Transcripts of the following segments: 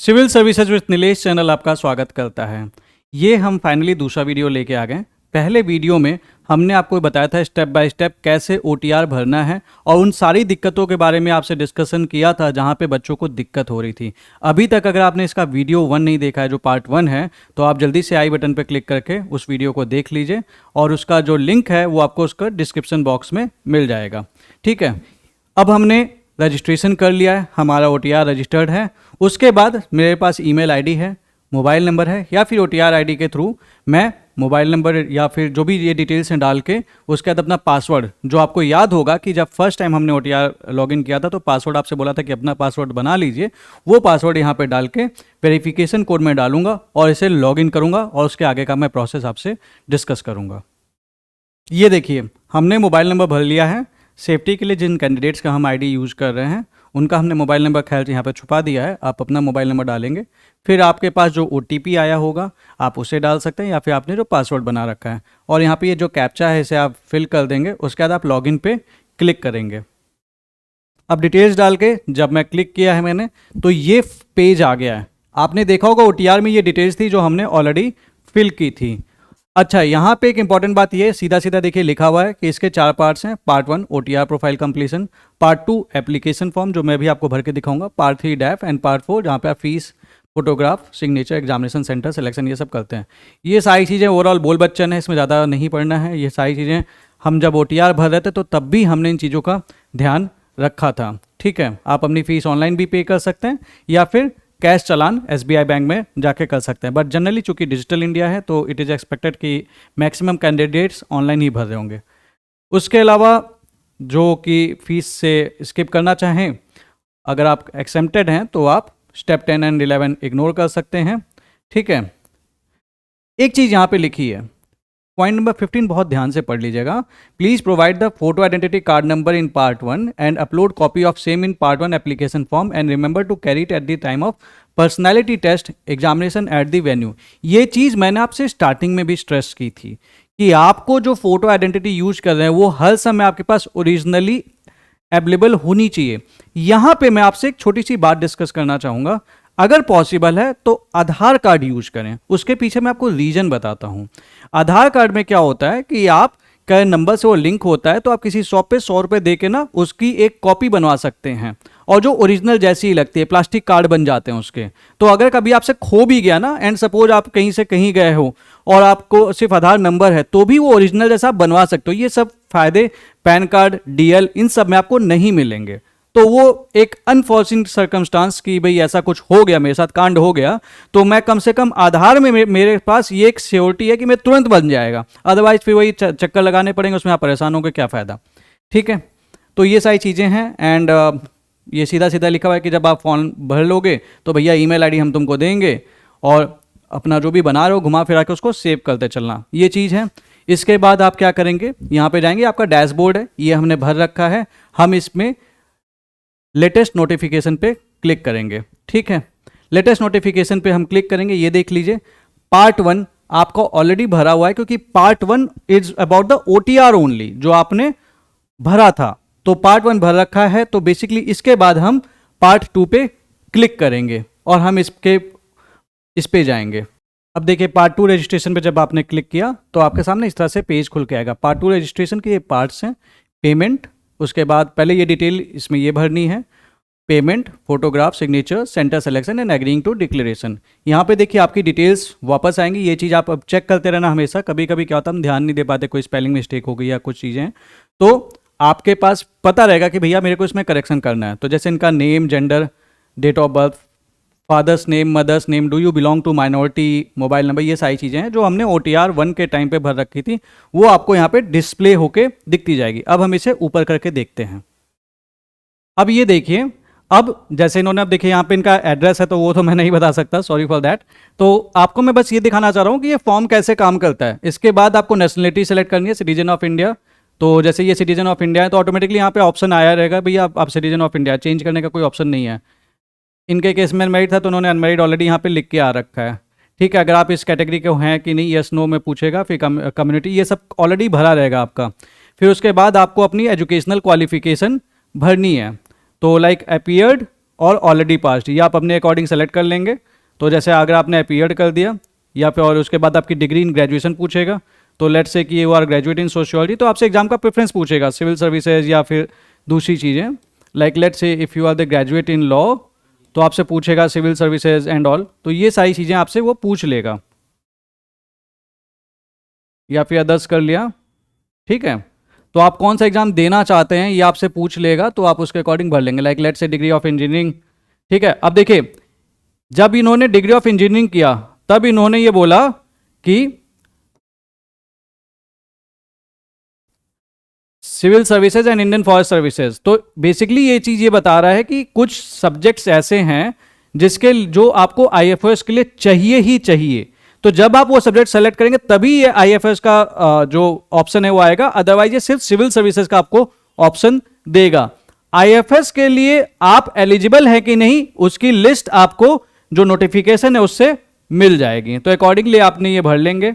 Civil services with Nilesh channel आपका स्वागत करता है। ये हम फाइनली दूसरा वीडियो लेके आ गए। पहले वीडियो में हमने आपको बताया था स्टेप बाय स्टेप कैसे ओटीआर भरना है और उन सारी दिक्कतों के बारे में आपसे डिस्कशन किया था जहाँ पे बच्चों को दिक्कत हो रही थी। अभी तक अगर आपने इसका वीडियो 1 नहीं देखा है, जो पार्ट 1 है, तो आप जल्दी से आई बटन पर क्लिक करके उस वीडियो को देख लीजिए और उसका जो लिंक है वो आपको उसका डिस्क्रिप्शन बॉक्स में मिल जाएगा। ठीक है, अब हमने रजिस्ट्रेशन कर लिया है, हमारा ओटीआर रजिस्टर्ड है। उसके बाद मेरे पास ईमेल आईडी है, मोबाइल नंबर है, या फिर ओटीआर आईडी के थ्रू मैं मोबाइल नंबर या फिर जो भी ये डिटेल्स हैं डाल के उसके बाद अपना पासवर्ड, जो आपको याद होगा कि जब फर्स्ट टाइम हमने ओटीआर लॉगिन किया था तो पासवर्ड आपसे बोला था कि अपना पासवर्ड बना लीजिए, वो पासवर्ड यहाँ पे डाल के वेरिफिकेशन कोड में डालूंगा और इसे लॉगिन करूँगा और उसके आगे का मैं प्रोसेस आपसे डिस्कस करूँगा। ये देखिए, हमने मोबाइल नंबर भर लिया है। सेफ्टी के लिए जिन कैंडिडेट्स का हम आईडी यूज़ कर रहे हैं उनका हमने मोबाइल नंबर खैर यहाँ पे छुपा दिया है। आप अपना मोबाइल नंबर डालेंगे, फिर आपके पास जो ओटीपी आया होगा आप उसे डाल सकते हैं या फिर आपने जो पासवर्ड बना रखा है, और यहाँ पे ये जो कैप्चा है इसे आप फिल कर देंगे। उसके बाद आप लॉगिन पे क्लिक करेंगे। अब डिटेल्स डाल के जब मैं क्लिक किया है मैंने, तो ये पेज आ गया है। आपने देखा होगा ओटीआर में ये डिटेल्स थी जो हमने ऑलरेडी फिल की थी। अच्छा, यहाँ पे एक इंपॉर्टेंट बात ये सीधा सीधा देखिए लिखा हुआ है कि इसके 4 पार्ट्स हैं। Part 1 OTR profile completion, part 2 application form जो मैं भी आपको भर के दिखाऊंगा, पार्ट 3 डैफ एंड पार्ट 4 जहाँ पे आप fees, photograph, signature, examination centre selection ये सब करते हैं। ये सारी चीज़ें ओवरऑल बोल बच्चन है, इसमें ज़्यादा नहीं पढ़ना है। ये सारी चीज़ें हम जब ओटीआर भर रहे थे तो तब भी हमने इन चीज़ों का ध्यान रखा था। ठीक है, आप अपनी फ़ीस ऑनलाइन भी पे कर सकते हैं या फिर कैश चालान एसबीआई बैंक में जाके कर सकते हैं, बट जनरली चूंकि डिजिटल इंडिया है तो इट इज़ एक्सपेक्टेड कि मैक्सिमम कैंडिडेट्स ऑनलाइन ही भर रहे होंगे। उसके अलावा जो कि फ़ीस से स्किप करना चाहें, अगर आप एक्सेप्टेड हैं तो आप स्टेप 10 एंड 11 इग्नोर कर सकते हैं। ठीक है, एक चीज़ यहाँ पे लिखी है, पॉइंट नंबर 15 बहुत ध्यान से पढ़ लीजिएगा। Please provide the photo identity card number in part 1 and upload copy of same in part 1 application form and remember to carry it at the time of personality test examination at the venue. ये चीज़ मैंने आपसे starting में भी stress की थी कि आपको जो फोटो आइडेंटिटी यूज कर रहे हैं वो हर समय आपके पास ओरिजिनली अवेलेबल होनी चाहिए। यहाँ पे मैं आपसे एक छोटी सी बात डिस्कस करना चाहूँगा। अगर पॉसिबल है तो आधार कार्ड यूज करें। उसके पीछे मैं आपको रीजन बताता हूं। आधार कार्ड में क्या होता है कि आप का नंबर से वो लिंक होता है तो आप किसी शॉप पे 100 रुपये दे के ना उसकी एक कॉपी बनवा सकते हैं और जो ओरिजिनल जैसी ही लगती है, प्लास्टिक कार्ड बन जाते हैं उसके। तो अगर कभी आपसे खो भी गया ना, एंड सपोज आप कहीं से कहीं गए हो और आपको सिर्फ आधार नंबर है, तो भी वो ओरिजिनल जैसा आप बनवा सकते हो। ये सब फायदे पैन कार्ड, डीएल, इन सब में आपको नहीं मिलेंगे। तो वो एक अनफॉर्चुनेट सर्कमस्टांस की भाई ऐसा कुछ हो गया, मेरे साथ कांड हो गया, तो मैं कम से कम आधार में मेरे पास ये एक श्योरिटी है कि मैं तुरंत बन जाएगा। अदरवाइज फिर वही चक्कर लगाने पड़ेंगे, उसमें आप परेशान होकर क्या फ़ायदा। ठीक है, तो ये सारी चीज़ें हैं। एंड ये सीधा सीधा लिखा हुआ है कि जब आप फॉर्म भर लोगे तो भैया ईमेल आईडी हम तुमको देंगे और अपना जो भी बना रहे हो घुमा फिरा के उसको सेव करते चलना, ये चीज़ है। इसके बाद आप क्या करेंगे, यहाँ पे जाएंगे, आपका डैशबोर्ड है, ये हमने भर रखा है। हम इसमें लेटेस्ट नोटिफिकेशन पे क्लिक करेंगे। ठीक है, लेटेस्ट नोटिफिकेशन पे हम क्लिक करेंगे। ये देख लीजिए, पार्ट 1 आपका ऑलरेडी भरा हुआ है क्योंकि part 1 is about the OTR only, जो आपने भरा था। तो पार्ट 1 भर रखा है, तो बेसिकली इसके बाद हम पार्ट 2 पे क्लिक करेंगे और हम इस पे जाएंगे। अब देखिए, पार्ट 2 रजिस्ट्रेशन पे जब आपने क्लिक किया तो आपके सामने इस तरह से पेज खुल के आएगा। पार्ट 2 रजिस्ट्रेशन के ये पार्ट्स हैं। पेमेंट, उसके बाद पहले ये डिटेल इसमें ये भरनी है, payment, photograph, signature, centre selection and agreeing to declaration. यहाँ पे देखिए आपकी डिटेल्स वापस आएंगी। ये चीज़ आप अब चेक करते रहना हमेशा। कभी कभी क्या होता है हम ध्यान नहीं दे पाते, कोई स्पेलिंग मिस्टेक हो गई या कुछ चीज़ें, तो आपके पास पता रहेगा कि भैया मेरे को इसमें करेक्शन करना है। तो जैसे इनका name, gender, date of birth, father's name, mother's name, do you belong to minority, mobile number, ये सारी चीज़ें हैं जो हमने OTR 1 के टाइम पे भर रखी थी, वो आपको यहाँ पे डिस्प्ले होके दिखती जाएगी। अब हम इसे ऊपर करके देखते हैं। अब ये देखिए, अब जैसे इन्होंने, अब देखिए यहाँ पे इनका एड्रेस है तो वो तो मैं नहीं बता सकता, सॉरी फॉर दैट। तो आपको मैं बस ये दिखाना चाह रहा हूँ कि ये फॉर्म कैसे काम करता है। इसके बाद आपको नेशनलिटी सेलेक्ट करनी है, सिटीजन ऑफ इंडिया। तो जैसे ये सिटीजन ऑफ इंडिया है तो ऑटोमेटिकली यहाँ पे ऑप्शन आया रहेगा, भैया आप सिटीजन ऑफ इंडिया, चेंज करने का कोई ऑप्शन नहीं है। इनके केस में अनमैरिड था तो उन्होंने अनमैरिड ऑलरेडी यहाँ पे लिख के आ रखा है। ठीक है, अगर आप इस कैटेगरी के हैं कि नहीं, यस नो में पूछेगा, फिर कम्युनिटी, ये सब ऑलरेडी भरा रहेगा आपका। फिर उसके बाद आपको अपनी एजुकेशनल क्वालिफिकेशन भरनी है। तो लाइक अपीयर्ड और ऑलरेडी पास्ड, ये आप अपने अकॉर्डिंग सेलेक्ट कर लेंगे। तो जैसे अगर आपने अपीयर्ड कर दिया या फिर और उसके बाद आपकी डिग्री इन ग्रेजुएशन पूछेगा, तो let's say that you are graduate in sociology, तो आपसे एग्जाम का प्रेफरेंस पूछेगा, सिविल सर्विसेज या फिर दूसरी चीज़ें। Like let's say if you are the graduate in law, तो आपसे पूछेगा सिविल सर्विसेज एंड ऑल, तो ये सारी चीज़ें आपसे वो पूछ लेगा, या फिर अदर्स कर लिया, ठीक है। तो आप कौन सा एग्जाम देना चाहते हैं ये आपसे पूछ लेगा, तो आप उसके अकॉर्डिंग भर लेंगे। लाइक लेट्स से डिग्री ऑफ इंजीनियरिंग, ठीक है। अब देखिए, जब इन्होंने डिग्री ऑफ इंजीनियरिंग किया तब इन्होंने ये बोला कि civil services and Indian forest services, तो बेसिकली ये चीज ये बता रहा है कि कुछ सब्जेक्ट्स ऐसे हैं जिसके जो आपको आईएफएस के लिए चाहिए ही चाहिए, तो जब आप वो सब्जेक्ट सेलेक्ट करेंगे तभी ये आईएफएस का जो ऑप्शन है वो आएगा, अदरवाइज ये सिर्फ सिविल सर्विसेज का आपको ऑप्शन देगा। आईएफएस के लिए आप एलिजिबल है कि नहीं उसकी लिस्ट आपको जो नोटिफिकेशन है उससे मिल जाएगी, तो अकॉर्डिंगली आपने ये भर लेंगे।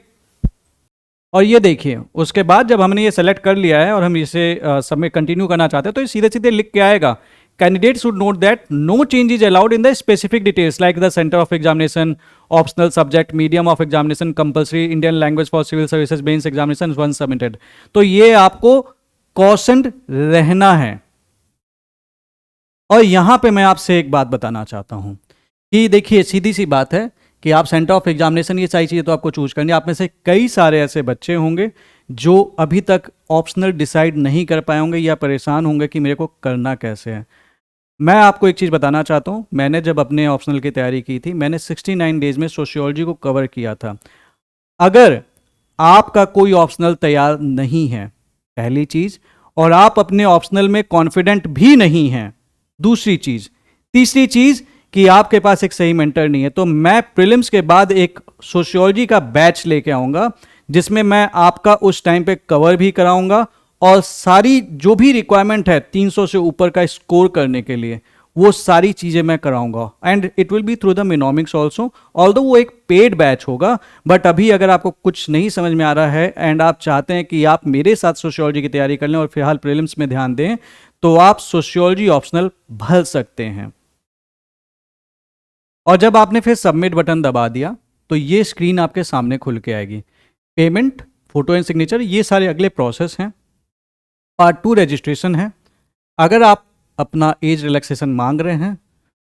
और ये देखिए, उसके बाद जब हमने ये सेलेक्ट कर लिया है और हम इसे सबमिट कंटिन्यू करना चाहते हैं, तो ये सीधे सीधे लिख के आएगा, candidate should note that no change is allowed in the specific details like the centre of examination, optional subject, medium of examination, compulsory Indian language for civil services mains examination one submitted. तो ये आपको कॉशन्ड रहना है। और यहां पे मैं आपसे एक बात बताना चाहता हूं कि देखिए, सीधी सी बात है कि आप सेंटर ऑफ एग्जामिनेशन ये सारी चीज़ें तो आपको चूज करनी है। आप में से कई सारे ऐसे बच्चे होंगे जो अभी तक ऑप्शनल डिसाइड नहीं कर पाए होंगे या परेशान होंगे कि मेरे को करना कैसे है। मैं आपको एक चीज़ बताना चाहता हूँ, मैंने जब अपने ऑप्शनल की तैयारी की थी, मैंने 69 डेज में सोशियोलॉजी को कवर किया था। अगर आपका कोई ऑप्शनल तैयार नहीं है, पहली चीज़, और आप अपने ऑप्शनल में कॉन्फिडेंट भी नहीं हैं, दूसरी चीज़, तीसरी चीज़ कि आपके पास एक सही मेंटर नहीं है, तो मैं प्रीलिम्स के बाद एक सोशियोलॉजी का बैच लेके आऊँगा जिसमें मैं आपका उस टाइम पे कवर भी कराऊंगा और सारी जो भी रिक्वायरमेंट है 300 से ऊपर का स्कोर करने के लिए वो सारी चीज़ें मैं कराऊंगा। And it will be through the mnemonics also, although वो एक पेड बैच होगा। बट अभी अगर आपको कुछ नहीं समझ में आ रहा है एंड आप चाहते हैं कि आप मेरे साथ सोशियोलॉजी की तैयारी कर लें और फिलहाल प्रीलिम्स में ध्यान दें, तो आप सोशियोलॉजी ऑप्शनल भर सकते हैं। और जब आपने फिर सबमिट बटन दबा दिया तो ये स्क्रीन आपके सामने खुल के आएगी। पेमेंट, फोटो एंड सिग्नेचर, ये सारे अगले प्रोसेस हैं। पार्ट 2 रजिस्ट्रेशन है। अगर आप अपना एज रिलैक्सेशन मांग रहे हैं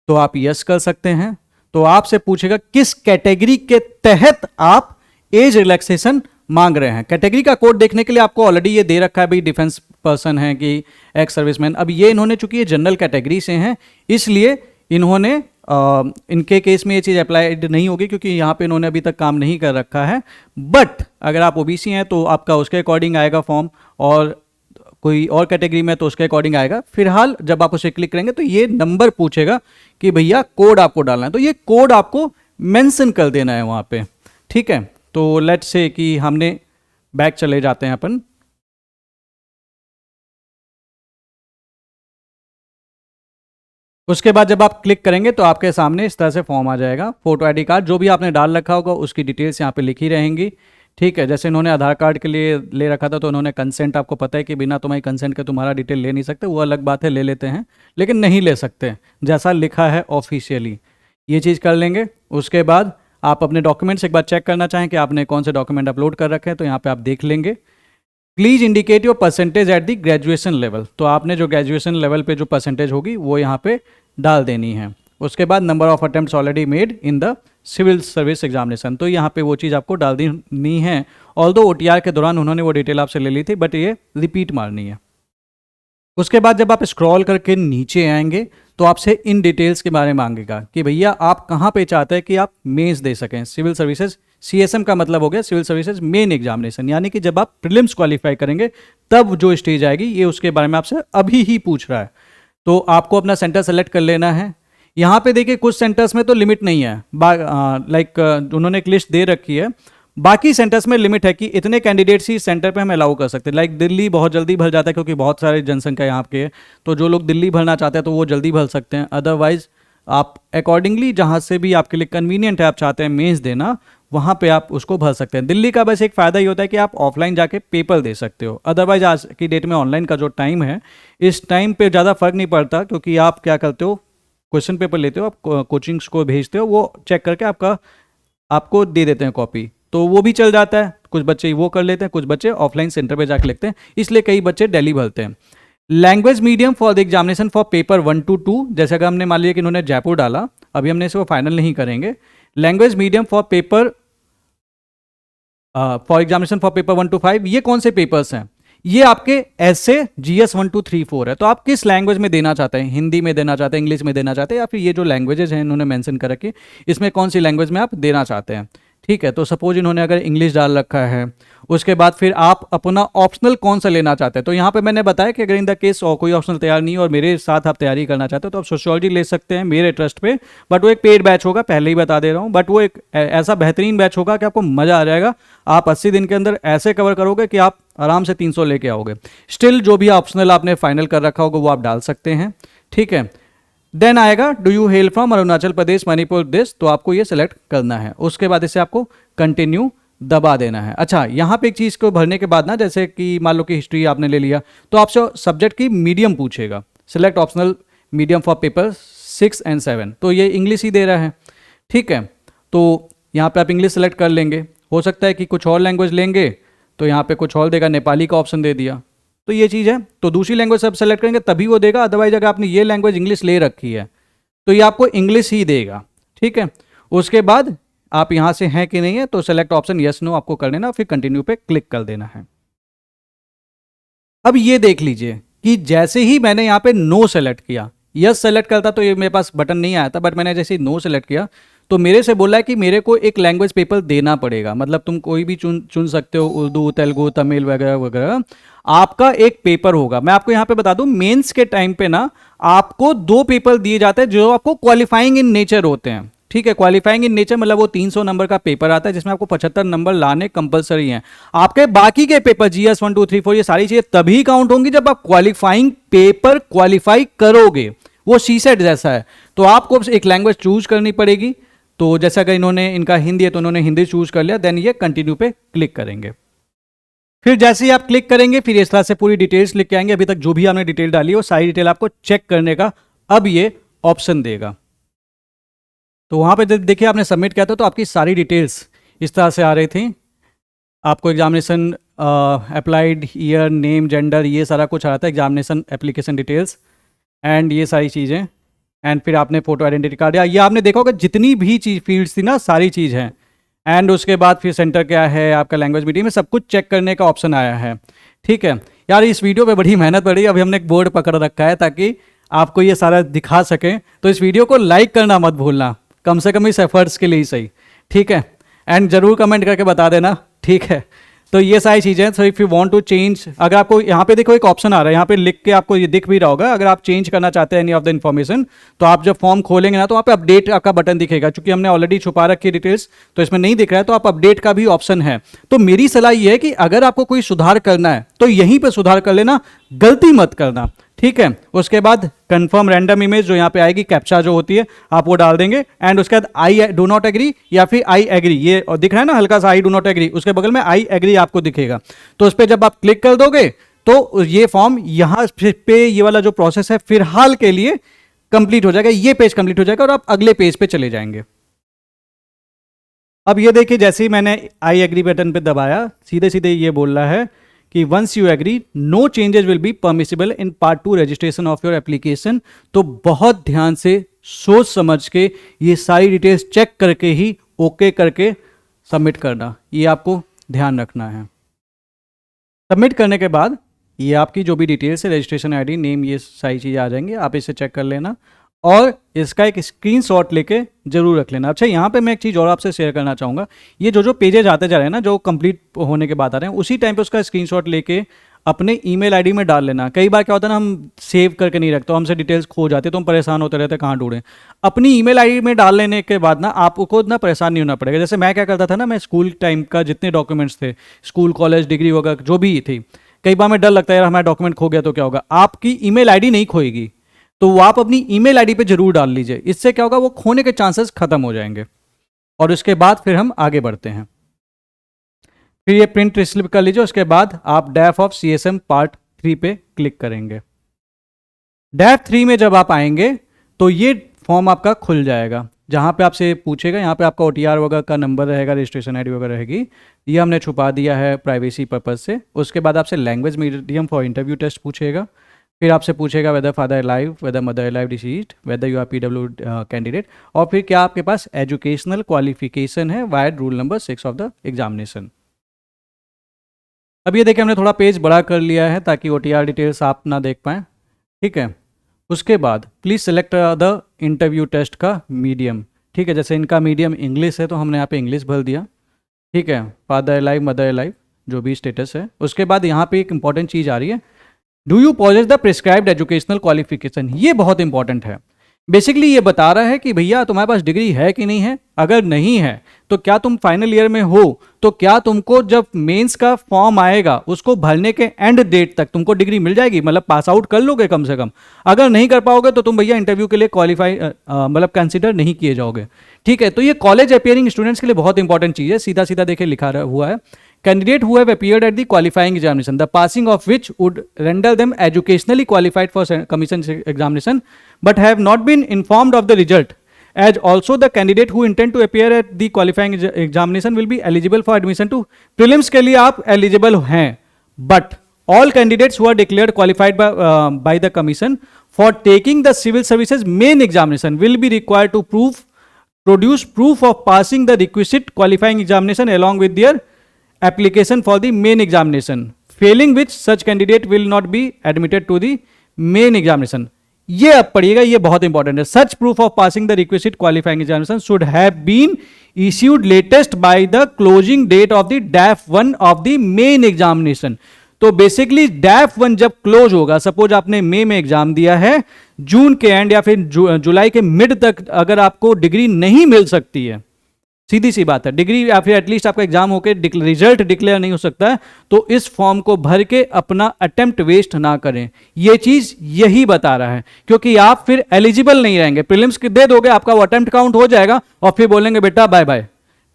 तो आप यस कर सकते हैं। तो आपसे पूछेगा किस कैटेगरी के तहत आप एज रिलैक्सेशन मांग रहे हैं। कैटेगरी का कोड देखने के लिए आपको ऑलरेडी ये दे रखा है, भाई डिफेंस पर्सन है कि एक्स सर्विसमैन। अब ये इन्होंने, चूंकि ये जनरल कैटेगरी से हैं, इसलिए इन्होंने इनके केस में ये चीज़ अप्लाइड नहीं होगी क्योंकि यहाँ पे इन्होंने अभी तक काम नहीं कर रखा है। बट अगर आप ओबीसी हैं तो आपका उसके अकॉर्डिंग आएगा फॉर्म, और कोई और कैटेगरी में तो उसके अकॉर्डिंग आएगा। फिलहाल जब आप उसे क्लिक करेंगे तो ये नंबर पूछेगा कि भैया कोड आपको डालना है, तो ये कोड आपको मेंशन कर देना है वहाँ पे, ठीक है। तो लेट्स से कि हमने बैक चले जाते हैं अपन। उसके बाद जब आप क्लिक करेंगे तो आपके सामने इस तरह से फॉर्म आ जाएगा। फोटो आईडी कार्ड जो भी आपने डाल रखा होगा उसकी डिटेल्स यहाँ पे लिखी रहेंगी, ठीक है। जैसे इन्होंने आधार कार्ड के लिए ले रखा था तो उन्होंने कंसेंट, आपको पता है कि बिना तुम्हारी कंसेंट के तुम्हारा डिटेल ले नहीं सकते, वो अलग बात है, ले लेते हैं, लेकिन नहीं ले सकते जैसा लिखा है ऑफिशियली, ये चीज़ कर लेंगे। उसके बाद आप अपने डॉक्यूमेंट्स एक बार चेक करना चाहें कि आपने कौन से डॉक्यूमेंट अपलोड कर रखे हैं, तो यहाँ पे आप देख लेंगे। Please indicate your percentage at the graduation level, तो आपने जो ग्रेजुएशन लेवल पे जो परसेंटेज होगी वो यहाँ पे डाल देनी है। उसके बाद number of attempts already made in the civil service examination, तो यहाँ पे वो चीज़ आपको डाल देनी है। ऑल्दो ओटीआर के दौरान उन्होंने वो डिटेल आपसे ले ली थी, बट ये रिपीट मारनी है। उसके बाद जब आप स्क्रॉल करके नीचे आएंगे तो आपसे इन डिटेल्स के बारे में मांगेगा कि भैया आप कहाँ पे चाहते हैं कि आप मेंस दे सकें। सिविल सर्विसेज, सीएसएम का मतलब हो गया सिविल सर्विसेज मेन एग्जामिनेशन, यानी कि जब आप प्रीलिम्स क्वालिफाई करेंगे तब जो स्टेज आएगी, ये उसके बारे में आपसे अभी ही पूछ रहा है। तो आपको अपना सेंटर सेलेक्ट कर लेना है। यहाँ पे देखिए कुछ सेंटर्स में तो लिमिट नहीं है, लाइक उन्होंने एक लिस्ट दे रखी है, बाकी सेंटर्स में लिमिट है कि इतने कैंडिडेट्स ही सेंटर पे हम अलाउ कर सकते हैं। लाइक दिल्ली बहुत जल्दी भर जाता है क्योंकि बहुत सारी जनसंख्या यहाँ के है, तो जो लोग दिल्ली भरना चाहते हैं तो वो जल्दी भर सकते हैं। अदरवाइज आप अकॉर्डिंगली जहाँ से भी आपके लिए कन्वीनियंट है, आप चाहते हैं मेंस देना, वहाँ पे आप उसको भर सकते हैं। दिल्ली का बस एक फ़ायदा ये होता है कि आप ऑफलाइन जाके पेपर दे सकते हो। अदरवाइज आज की डेट में ऑनलाइन का जो टाइम है, इस टाइम पे ज़्यादा फर्क नहीं पड़ता क्योंकि आप क्या करते हो, क्वेश्चन पेपर लेते हो, आप कोचिंग्स को भेजते हो, वो चेक करके आपको दे देते हैं कॉपी, तो वो भी चल जाता है। कुछ बच्चे वो कर लेते हैं, कुछ बच्चे ऑफलाइन सेंटर पे जाके लिखते हैं, इसलिए कई बच्चे दिल्ली भरते हैं। Language medium for the examination for paper 1 to 2, जैसे अगर हमने मान लिया कि इन्होंने जयपुर डाला, अभी हमने इसको फाइनल नहीं करेंगे। Language medium for paper for examination for paper 1 to 5, ये कौन से पेपर्स हैं? ये आपके ऐसे GS 1 2 3 4 है। तो आप किस लैंग्वेज में देना चाहते हैं? हिंदी में देना चाहते हैं, इंग्लिश में देना चाहते हैं, या फिर ये जो लैंग्वेजेस हैं इन्होंने मेंशन कर रखी, इसमें कौन सी लैंग्वेज में आप देना चाहते हैं? ठीक है, तो सपोज इन्होंने अगर इंग्लिश डाल रखा है, उसके बाद फिर आप अपना ऑप्शनल कौन सा लेना चाहते हैं। तो यहाँ पे मैंने बताया कि अगर इन द केस और कोई ऑप्शनल तैयार नहीं है और मेरे साथ आप तैयारी करना चाहते हो तो आप सोशियोलॉजी ले सकते हैं मेरे ट्रस्ट पे, बट वो एक पेड बैच होगा, पहले ही बता दे रहा हूँ, बट वो एक ऐसा बेहतरीन बैच होगा कि आपको मज़ा आ जाएगा। आप 80 दिन के अंदर ऐसे कवर करोगे कि आप आराम से 300 लेके आओगे। स्टिल जो भी ऑप्शनल आपने फाइनल कर रखा होगा वो आप डाल सकते हैं, ठीक है। देन आएगा do you hello from Arunachal Pradesh, Manipur, this, तो आपको ये सेलेक्ट करना है। उसके बाद इसे आपको कंटिन्यू दबा देना है। अच्छा, यहाँ पे एक चीज़ को भरने के बाद ना, जैसे कि मान लो कि हिस्ट्री आपने ले लिया, तो आपसे सब्जेक्ट की मीडियम पूछेगा, select optional medium for paper 6 and 7, तो ये इंग्लिश ही दे रहा है, ठीक है। तो यहाँ पे आप इंग्लिश सेलेक्ट कर लेंगे। हो सकता है कि कुछ और लैंग्वेज लेंगे तो यहाँ पे कुछ और देगा, नेपाली का ऑप्शन दे दिया, तो ये चीज़ है। तो दूसरी लैंग्वेज सब सेलेक्ट करेंगे तभी वो देगा, अदरवाइज अगर आपने ये लैंग्वेज इंग्लिश ले रखी है तो ये आपको इंग्लिश ही देगा, ठीक है। उसके बाद आप यहाँ से हैं कि नहीं है तो सेलेक्ट ऑप्शन यस नो आपको कर देना, फिर कंटिन्यू पे क्लिक कर देना है। अब ये देख लीजिए कि जैसे ही मैंने यहाँ पे नो सेलेक्ट किया, यस सेलेक्ट करता तो ये मेरे पास बटन नहीं आया था, बट मैंने जैसे ही नो सेलेक्ट किया तो मेरे से बोला है कि मेरे को एक लैंग्वेज पेपर देना पड़ेगा। मतलब तुम कोई भी चुन सकते हो, उर्दू, तेलुगु, तमिल वगैरह वगैरह, आपका एक पेपर होगा। मैं आपको यहाँ पे बता दूं, मेंस के टाइम पे ना आपको 2 पेपर दिए जाते हैं जो आपको क्वालिफाइंग इन नेचर होते हैं, ठीक है। क्वालिफाइंग इन नेचर मतलब वो 300 नंबर का पेपर आता है जिसमें आपको 75 नंबर लाने कंपलसरी हैं। आपके बाकी के पेपर GS 1 2 3 4 ये सारी चीजें तभी काउंट होंगी जब आप क्वालिफाइंग पेपर क्वालिफाई करोगे, वो सीसेट जैसा है। तो आपको एक लैंग्वेज चूज करनी पड़ेगी। तो जैसे अगर इन्होंने, इनका हिंदी है तो उन्होंने हिंदी चूज कर लिया, देन ये कंटिन्यू पे क्लिक करेंगे। फिर जैसे ही आप क्लिक करेंगे फिर इस तरह से पूरी डिटेल्स लिख के आएंगे। अभी तक जो भी आपने डिटेल डाली है वो सारी डिटेल आपको चेक करने का अब ये ऑप्शन देगा। तो वहां पे देखिए आपने सबमिट किया था तो आपकी सारी डिटेल्स इस तरह से आ रही थी। आपको examination applied year, name, gender, ये सारा कुछ आ रहा था, एग्जामिनेशन एप्लीकेशन डिटेल्स एंड ये सारी चीज़ें। एंड फिर आपने फोटो आइडेंटिटी कार्ड, या ये आपने देखा होगा जितनी भी चीज फील्ड्स थी ना सारी चीज़ हैं। एंड उसके बाद फिर सेंटर क्या है, आपका लैंग्वेज मीडियम में, सब कुछ चेक करने का ऑप्शन आया है, ठीक है। यार इस वीडियो पे बड़ी मेहनत पड़ी, अभी हमने एक बोर्ड पकड़ रखा है ताकि आपको ये सारा दिखा सकें। तो इस वीडियो को लाइक करना मत भूलना, कम से कम इस एफर्ट्स के लिए ही सही, ठीक है। एंड जरूर कमेंट करके बता देना, ठीक है। तो ये सारी चीज़ें। So if you want to change, अगर आपको यहाँ पे देखो एक ऑप्शन आ रहा है, यहाँ पे लिख के आपको ये दिख भी रहा होगा, अगर आप चेंज करना चाहते हैं एनी ऑफ द इन्फॉर्मेशन, तो आप जब फॉर्म खोलेंगे ना तो वहाँ पे अपडेट आपका बटन दिखेगा। क्योंकि हमने ऑलरेडी छुपा रखी डिटेल्स तो इसमें नहीं दिख रहा है, तो आप अपडेट का भी ऑप्शन है। तो मेरी सलाह ये है कि अगर आपको कोई सुधार करना है तो यहीं पर सुधार कर लेना, गलती मत करना, ठीक है। उसके बाद कंफर्म रैंडम इमेज जो यहाँ पे आएगी, कैप्चा जो होती है आप वो डाल देंगे। एंड उसके बाद आई डू नॉट एग्री या फिर आई एग्री, ये और दिख रहा है ना हल्का सा आई डू नॉट एग्री, उसके बगल में आई एग्री आपको दिखेगा। तो उस पर जब आप क्लिक कर दोगे तो ये फॉर्म यहाँ पे, ये वाला जो प्रोसेस है फिलहाल के लिए कंप्लीट हो जाएगा, ये पेज कंप्लीट हो जाएगा और आप अगले पेज पे चले जाएंगे। अब ये देखिए जैसे ही मैंने आई एग्री बटन पे दबाया, सीधे सीधे ये बोल रहा है कि once you agree no changes will be permissible in part 2 registration of your application. तो बहुत ध्यान से सोच समझ के ये सारी डिटेल्स चेक करके ही ओके करके सबमिट करना, ये आपको ध्यान रखना है। सबमिट करने के बाद ये आपकी जो भी डिटेल्स है, रजिस्ट्रेशन आईडी, नेम, ये सारी चीज़ें आ जाएंगी, आप इसे चेक कर लेना और इसका एक स्क्रीनशॉट लेके जरूर रख लेना। अच्छा, यहाँ पे मैं एक चीज़ और आपसे शेयर करना चाहूँगा, ये जो पेजेज आते जा रहे हैं ना, जो कंप्लीट होने के बाद आ रहे हैं, उसी टाइम पे उसका स्क्रीनशॉट लेके अपने ईमेल आईडी में डाल लेना। कई बार क्या होता है ना, हम सेव करके नहीं रखते, हमसे डिटेल्स खो जाते तो हम परेशान होते रहते कहाँ ढूंढें। अपनी ईमेल आईडी में डाल लेने के बाद ना आपको ना परेशान नहीं होना पड़ेगा। जैसे मैं क्या करता था ना, मैं स्कूल टाइम का जितने डॉक्यूमेंट्स थे, स्कूल, कॉलेज, डिग्री वगैरह जो भी थी, कई बार मैं डर लगता है यार हमारा डॉक्यूमेंट खो गया तो क्या होगा। आपकी ईमेल आईडी नहीं खोएगी, तो वो आप अपनी ईमेल आईडी पे जरूर डाल लीजिए। इससे क्या होगा, वो खोने के चांसेस खत्म हो जाएंगे। और उसके बाद फिर हम आगे बढ़ते हैं। फिर ये प्रिंट स्लिप कर लीजिए। उसके बाद आप डैफ ऑफ CSM पार्ट 3 पे क्लिक करेंगे। डैफ 3 में जब आप आएंगे तो ये फॉर्म आपका खुल जाएगा, जहाँ पे आपसे पूछेगा, यहाँ पे आपका OTR वगैरह का नंबर रहेगा, रजिस्ट्रेशन ID वगैरह रहेगी, ये हमने छुपा दिया है प्राइवेसी पर्पज़ से। उसके बाद आपसे language medium for interview test पूछेगा, फिर आपसे पूछेगा whether father live, whether mother live deceased, whether you are PW candidate, और फिर क्या आपके पास एजुकेशनल क्वालिफिकेशन है vide rule number 6 of the examination. अब ये देखिए हमने थोड़ा पेज बड़ा कर लिया है ताकि OTR डिटेल्स आप ना देख पाएँ, ठीक है। उसके बाद please select the interview test का मीडियम, ठीक है। जैसे इनका मीडियम इंग्लिश है तो हमने यहाँ पे इंग्लिश भर दिया, ठीक है। फादर लाइव, मदर लाइव, जो भी स्टेटस है। उसके बाद यहाँ पे एक इंपॉर्टेंट चीज़ आ रही है, do you possess the prescribed educational qualification. ये बहुत इंपॉर्टेंट है। बेसिकली ये बता रहा है कि भैया तुम्हारे पास डिग्री है कि नहीं है। अगर नहीं है तो क्या तुम फाइनल ईयर में हो तो क्या तुमको जब मेंस का फॉर्म आएगा उसको भरने के एंड डेट तक तुमको डिग्री मिल जाएगी, मतलब पास आउट कर लोगे कम से कम। अगर नहीं कर पाओगे तो तुम भैया इंटरव्यू के लिए क्वालिफाई मतलब कंसिडर नहीं किए जाओगे, ठीक है। तो ये कॉलेज अपियरिंग स्टूडेंट्स के लिए बहुत इंपॉर्टेंट चीज़ है। सीधा सीधा देखिए लिखा हुआ है, candidate who have appeared at the qualifying examination, the passing of which would render them educationally qualified for commission examination, but have not been informed of the result, as also the candidate who intend to appear at the qualifying examination will be eligible for admission to prelims के लिए आप eligible हैं, but all candidates who are declared qualified by the commission for taking the civil services main examination will be required to produce proof of passing the requisite qualifying examination along with their application for the main examination, failing which such candidate will not be admitted to the main examination। ये अब पढ़िएगा, ये बहुत important है। Such proof of passing the requisite qualifying examination should have been issued latest by the closing date of the DAF 1 of the main examination। तो basically DAF 1 जब close होगा, suppose आपने मई में एग्जाम दिया है, जून के एंड या फिर जुलाई के मिड तक अगर आपको डिग्री नहीं मिल सकती है, सीधी सी बात है, डिग्री या फिर एटलीस्ट आपका एग्जाम होकर रिजल्ट डिक्लेयर नहीं हो सकता है, तो इस फॉर्म को भर के अपना अटेम्प्ट वेस्ट ना करें। ये चीज यही बता रहा है, क्योंकि आप फिर एलिजिबल नहीं रहेंगे। प्रीलिम्स के दे दोगे, आपका वो अटेम्प्ट काउंट हो जाएगा और फिर बोलेंगे बेटा बाय बाय,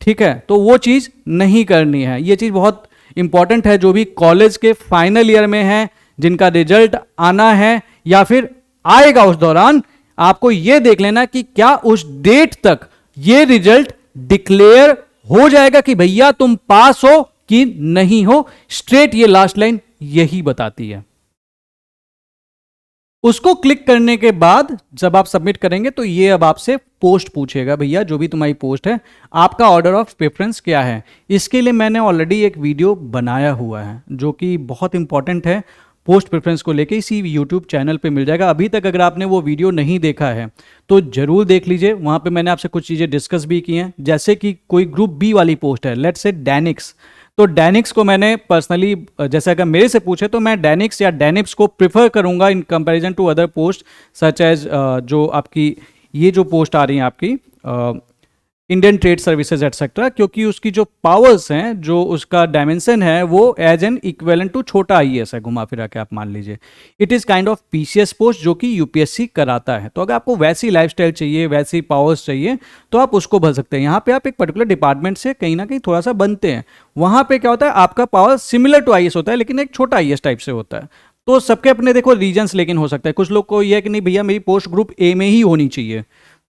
ठीक है। तो वो चीज नहीं करनी है। ये चीज बहुत इंपॉर्टेंट है। जो भी कॉलेज के फाइनल ईयर में है, जिनका रिजल्ट आना है या फिर आएगा, उस दौरान आपको ये देख लेना कि क्या उस डेट तक ये रिजल्ट डिक्लेयर हो जाएगा कि भैया तुम पास हो कि नहीं हो। स्ट्रेट ये लास्ट लाइन यही बताती है। उसको क्लिक करने के बाद जब आप सबमिट करेंगे तो ये अब आपसे पोस्ट पूछेगा, भैया जो भी तुम्हारी पोस्ट है आपका ऑर्डर ऑफ प्रेफरेंस क्या है। इसके लिए मैंने ऑलरेडी एक वीडियो बनाया हुआ है जो कि बहुत इंपॉर्टेंट है पोस्ट प्रेफरेंस को लेके, इसी यूट्यूब चैनल पे मिल जाएगा। अभी तक अगर आपने वो वीडियो नहीं देखा है तो जरूर देख लीजिए। वहाँ पे मैंने आपसे कुछ चीज़ें डिस्कस भी की हैं, जैसे कि कोई ग्रुप बी वाली पोस्ट है, लेट्स से डैनिक्स। तो डैनिक्स को मैंने पर्सनली, जैसे अगर मेरे से पूछे तो मैं डैनिक्स या डैनिप्स को प्रिफर करूँगा in comparison to other post such as जो आपकी ये जो पोस्ट आ रही हैं आपकी इंडियन ट्रेड सर्विसेज एटसेट्रा, क्योंकि उसकी जो पावर्स हैं, जो उसका डायमेंशन है, वो एज एन इक्वेलेंट टू छोटा IAS है, घुमा फिरा के आप मान लीजिए। It is kind of PCS post जो कि UPSC कराता है। तो अगर आपको वैसी लाइफस्टाइल चाहिए, वैसी पावर्स चाहिए, तो आप उसको भर सकते हैं। यहाँ पे आप एक पर्टिकुलर डिपार्टमेंट से कहीं ना कहीं थोड़ा सा बनते हैं। वहाँ पे क्या होता है, आपका पावर सिमिलर टू IAS होता है, लेकिन एक छोटा IAS टाइप से होता है। तो सबके अपने देखो रीजन्स लेकिन हो सकता है। कुछ लोग को यह है कि नहीं भैया मेरी पोस्ट ग्रुप A में ही होनी चाहिए,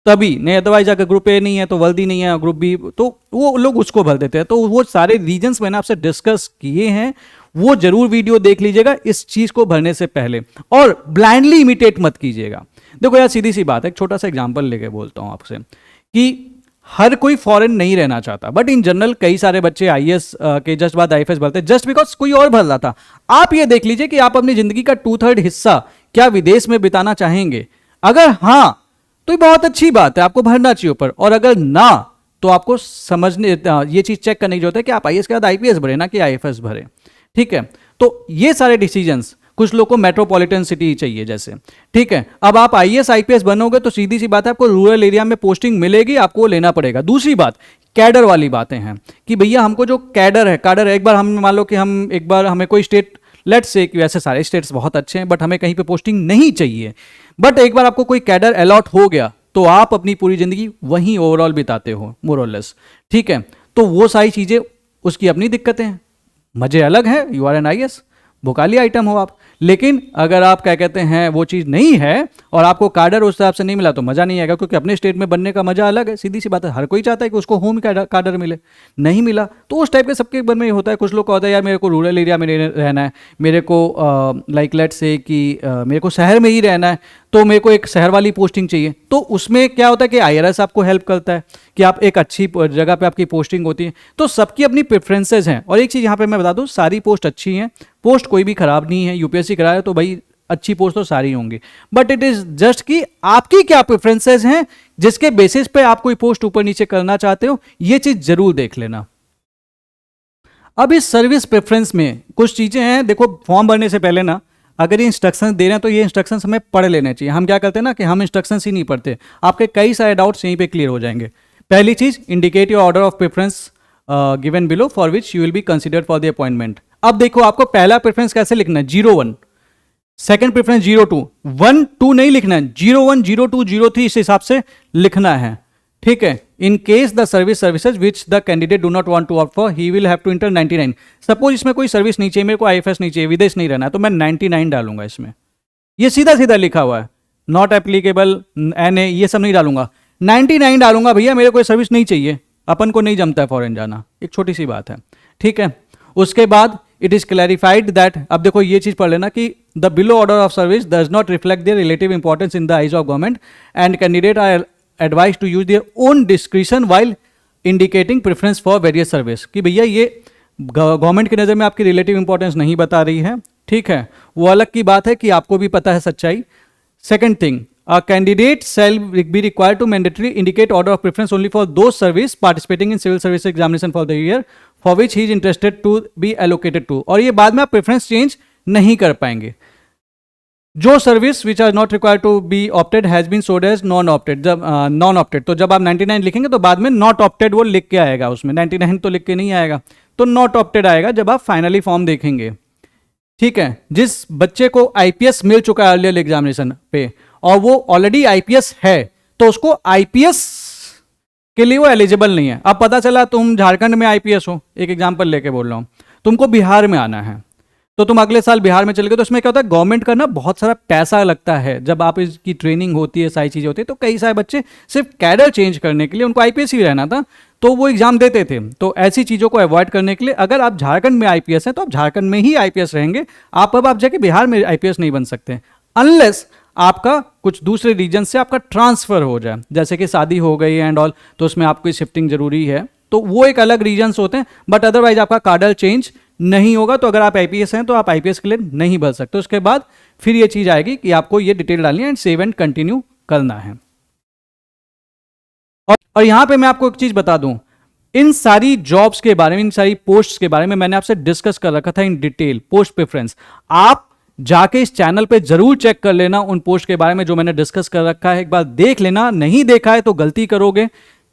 तभी नहीं, अदरवाइज अगर ग्रुप A नहीं है तो वर्दी नहीं है, ग्रुप B, तो वो लोग उसको भर देते हैं। तो वो सारे रीजन्स मैंने आपसे डिस्कस किए हैं, वो जरूर वीडियो देख लीजिएगा इस चीज को भरने से पहले। और ब्लाइंडली इमिटेट मत कीजिएगा। देखो यार सीधी सी बात है, एक छोटा सा एग्जांपल लेके बोलता हूं आपसे कि हर कोई फॉरेन नहीं रहना चाहता, बट इन जनरल कई सारे बच्चे IAS के जस्ट बाद IFS भरते जस्ट बिकॉज कोई और भर रहा था। आप ये देख लीजिए कि आप अपनी जिंदगी का 2/3 हिस्सा क्या विदेश में बिताना चाहेंगे। अगर हाँ तो बहुत अच्छी बात है, आपको भरना चाहिए ऊपर। और अगर ना तो आपको समझने ये चीज चेक करने की जरूरत है कि आप IAS के बाद IPS भरे ना कि IFS भरे, ठीक है। तो ये सारे डिसीजंस, कुछ लोग को मेट्रोपॉलिटन सिटी चाहिए जैसे, ठीक है। अब आप IAS IPS बनोगे तो सीधी सी बात है आपको रूरल एरिया में पोस्टिंग मिलेगी, आपको लेना पड़ेगा। दूसरी बात कैडर वाली बातें हैं कि भैया हमको जो कैडर है, एक बार हम मान लो कि हम एक बार हमें कोई स्टेट, लेट्स से कि वैसे सारे स्टेट्स बहुत अच्छे हैं बट हमें कहीं पे पोस्टिंग नहीं चाहिए, बट एक बार आपको कोई कैडर अलॉट हो गया तो आप अपनी पूरी जिंदगी वहीं ओवरऑल बिताते हो मोर और लेस, ठीक है। तो वो सारी चीजें उसकी अपनी दिक्कतें हैं, मजे अलग हैं, यू आर एन IAS, भुकाली आइटम हो आप। लेकिन अगर आप क्या कहते हैं वो चीज़ नहीं है और आपको कार्डर उस हिसाब से नहीं मिला तो मज़ा नहीं आएगा, क्योंकि अपने स्टेट में बनने का मज़ा अलग है, सीधी सी बात है। हर कोई चाहता है कि उसको होम कार्डर मिले, नहीं मिला तो उस टाइप के सबके मन में होता है। कुछ लोग का होता है यार मेरे को रूरल एरिया में रहना है, मेरे को लाइक लेट्स से कि मेरे को शहर में ही रहना है, तो मेरे को एक शहर वाली पोस्टिंग चाहिए। तो उसमें क्या होता है कि IRS आपको हेल्प करता है कि आप एक अच्छी जगह पे आपकी पोस्टिंग होती है। तो सबकी अपनी प्रेफरेंसेस हैं। और एक चीज़ यहाँ पे मैं बता दूँ, सारी पोस्ट अच्छी हैं, पोस्ट कोई भी खराब नहीं है। UPSC करा है तो भाई अच्छी पोस्ट तो सारी होंगी, बट इट इज जस्ट कि आपकी क्या प्रेफरेंसेस हैं, जिसके बेसिस पे आप कोई पोस्ट ऊपर नीचे करना चाहते हो, ये चीज जरूर देख लेना। अब इस सर्विस प्रेफरेंस में कुछ चीजें हैं। देखो, फॉर्म भरने से पहले ना अगर ये इंस्ट्रक्शंस दे रहे हैं तो ये इंस्ट्रक्शंस हमें पढ़ लेने चाहिए। हम क्या करते हैं ना कि हम इंस्ट्रक्शंस ही नहीं पढ़ते, आपके कई सारे डाउट्स यहीं पे क्लियर हो जाएंगे। पहली चीज, indicate your order of preference given below for which you will be considered for the appointment. अब देखो, आपको पहला प्रेफरेंस कैसे लिखना है, 01, सेकंड प्रेफरेंस 02, 1 2 नहीं लिखना है, 01 02 03 इस हिसाब से लिखना है, ठीक है। In case the services which the candidate do not want to opt for, he will have to enter 99। Suppose इसमें कोई सर्विस नहीं चाहिए, मेरे को IFS नहीं चाहिए, विदेश नहीं रहना है, तो मैं 99 डालूंगा इसमें। ये सीधा सीधा लिखा हुआ है, नॉट एप्लीकेबल, NA ये सब नहीं डालूंगा, 99 डालूंगा। भैया मेरे कोई सर्विस नहीं चाहिए, अपन को नहीं जमता है फॉरेन जाना, एक छोटी सी बात है, ठीक है। उसके बाद इट इज क्लैरिफाइड दैट, अब देखो ये चीज पढ़ लेना कि the below order of service does not reflect their relative importance in the eyes of government and candidate are advise to use their own discretion while indicating preference for various service. कि भैया ये government की नज़र में आपकी relative importance नहीं बता रही है, ठीक है, वो अलग की बात है कि आपको भी पता है सच्चाई। Second thing, a candidate shall be required to mandatorily indicate order of preference only for those service participating in civil service examination for the year for which he is interested to be allocated to। और ये बाद में आप preference change नहीं कर पाएंगे। जो service which are not required to be opted has been sold as non opted. जब नॉन ऑप्टेड, तो जब आप 99 लिखेंगे तो बाद में नॉट ऑप्टेड वो लिख के आएगा, उसमें 99 तो लिख के नहीं आएगा, तो नॉट ऑप्टेड आएगा जब आप फाइनली फॉर्म देखेंगे, ठीक है। जिस बच्चे को IPS मिल चुका है अर्लियर एग्जामिनेशन पे और वो ऑलरेडी IPS है, तो उसको IPS के लिए वो एलिजिबल नहीं है। अब पता चला तुम झारखंड में IPS हो, एक एग्जांपल लेके बोल रहा हूं, तुमको बिहार में आना है, तो तुम अगले साल बिहार में चले गए, तो इसमें क्या होता है, गवर्नमेंट का ना बहुत सारा पैसा लगता है। जब आप इसकी ट्रेनिंग होती है, सारी चीज़ें होती है, तो कई सारे बच्चे सिर्फ कैडर चेंज करने के लिए, उनको IPS ही रहना था, तो वो एग्जाम देते थे। तो ऐसी चीज़ों को अवॉइड करने के लिए अगर आप झारखंड में IPS हैं तो आप झारखंड में ही IPS रहेंगे। आप जाके बिहार में IPS नहीं बन सकते अनलेस आपका कुछ दूसरे रीजन से आपका ट्रांसफर हो जाए, जैसे कि शादी हो गई एंड ऑल, तो उसमें आपकी शिफ्टिंग जरूरी है, तो वो एक अलग रीजन्स होते हैं। बट अदरवाइज आपका कार्डर चेंज नहीं होगा। तो अगर आप IPS हैं तो आप IPS के लिए नहीं भर सकते। उसके बाद फिर ये चीज आएगी कि आपको ये डिटेल डालनी है एंड सेव एंड कंटिन्यू करना है। और यहां पे मैं आपको एक चीज बता दूं, इन सारी जॉब्स के बारे में, इन सारी पोस्ट्स के बारे में मैंने आपसे डिस्कस कर रखा था इन डिटेल, पोस्ट प्रेफरेंस। आप जाके इस चैनल पे जरूर चेक कर लेना उन पोस्ट के बारे में जो मैंने डिस्कस कर रखा है, एक बार देख लेना। नहीं देखा है तो गलती करोगे,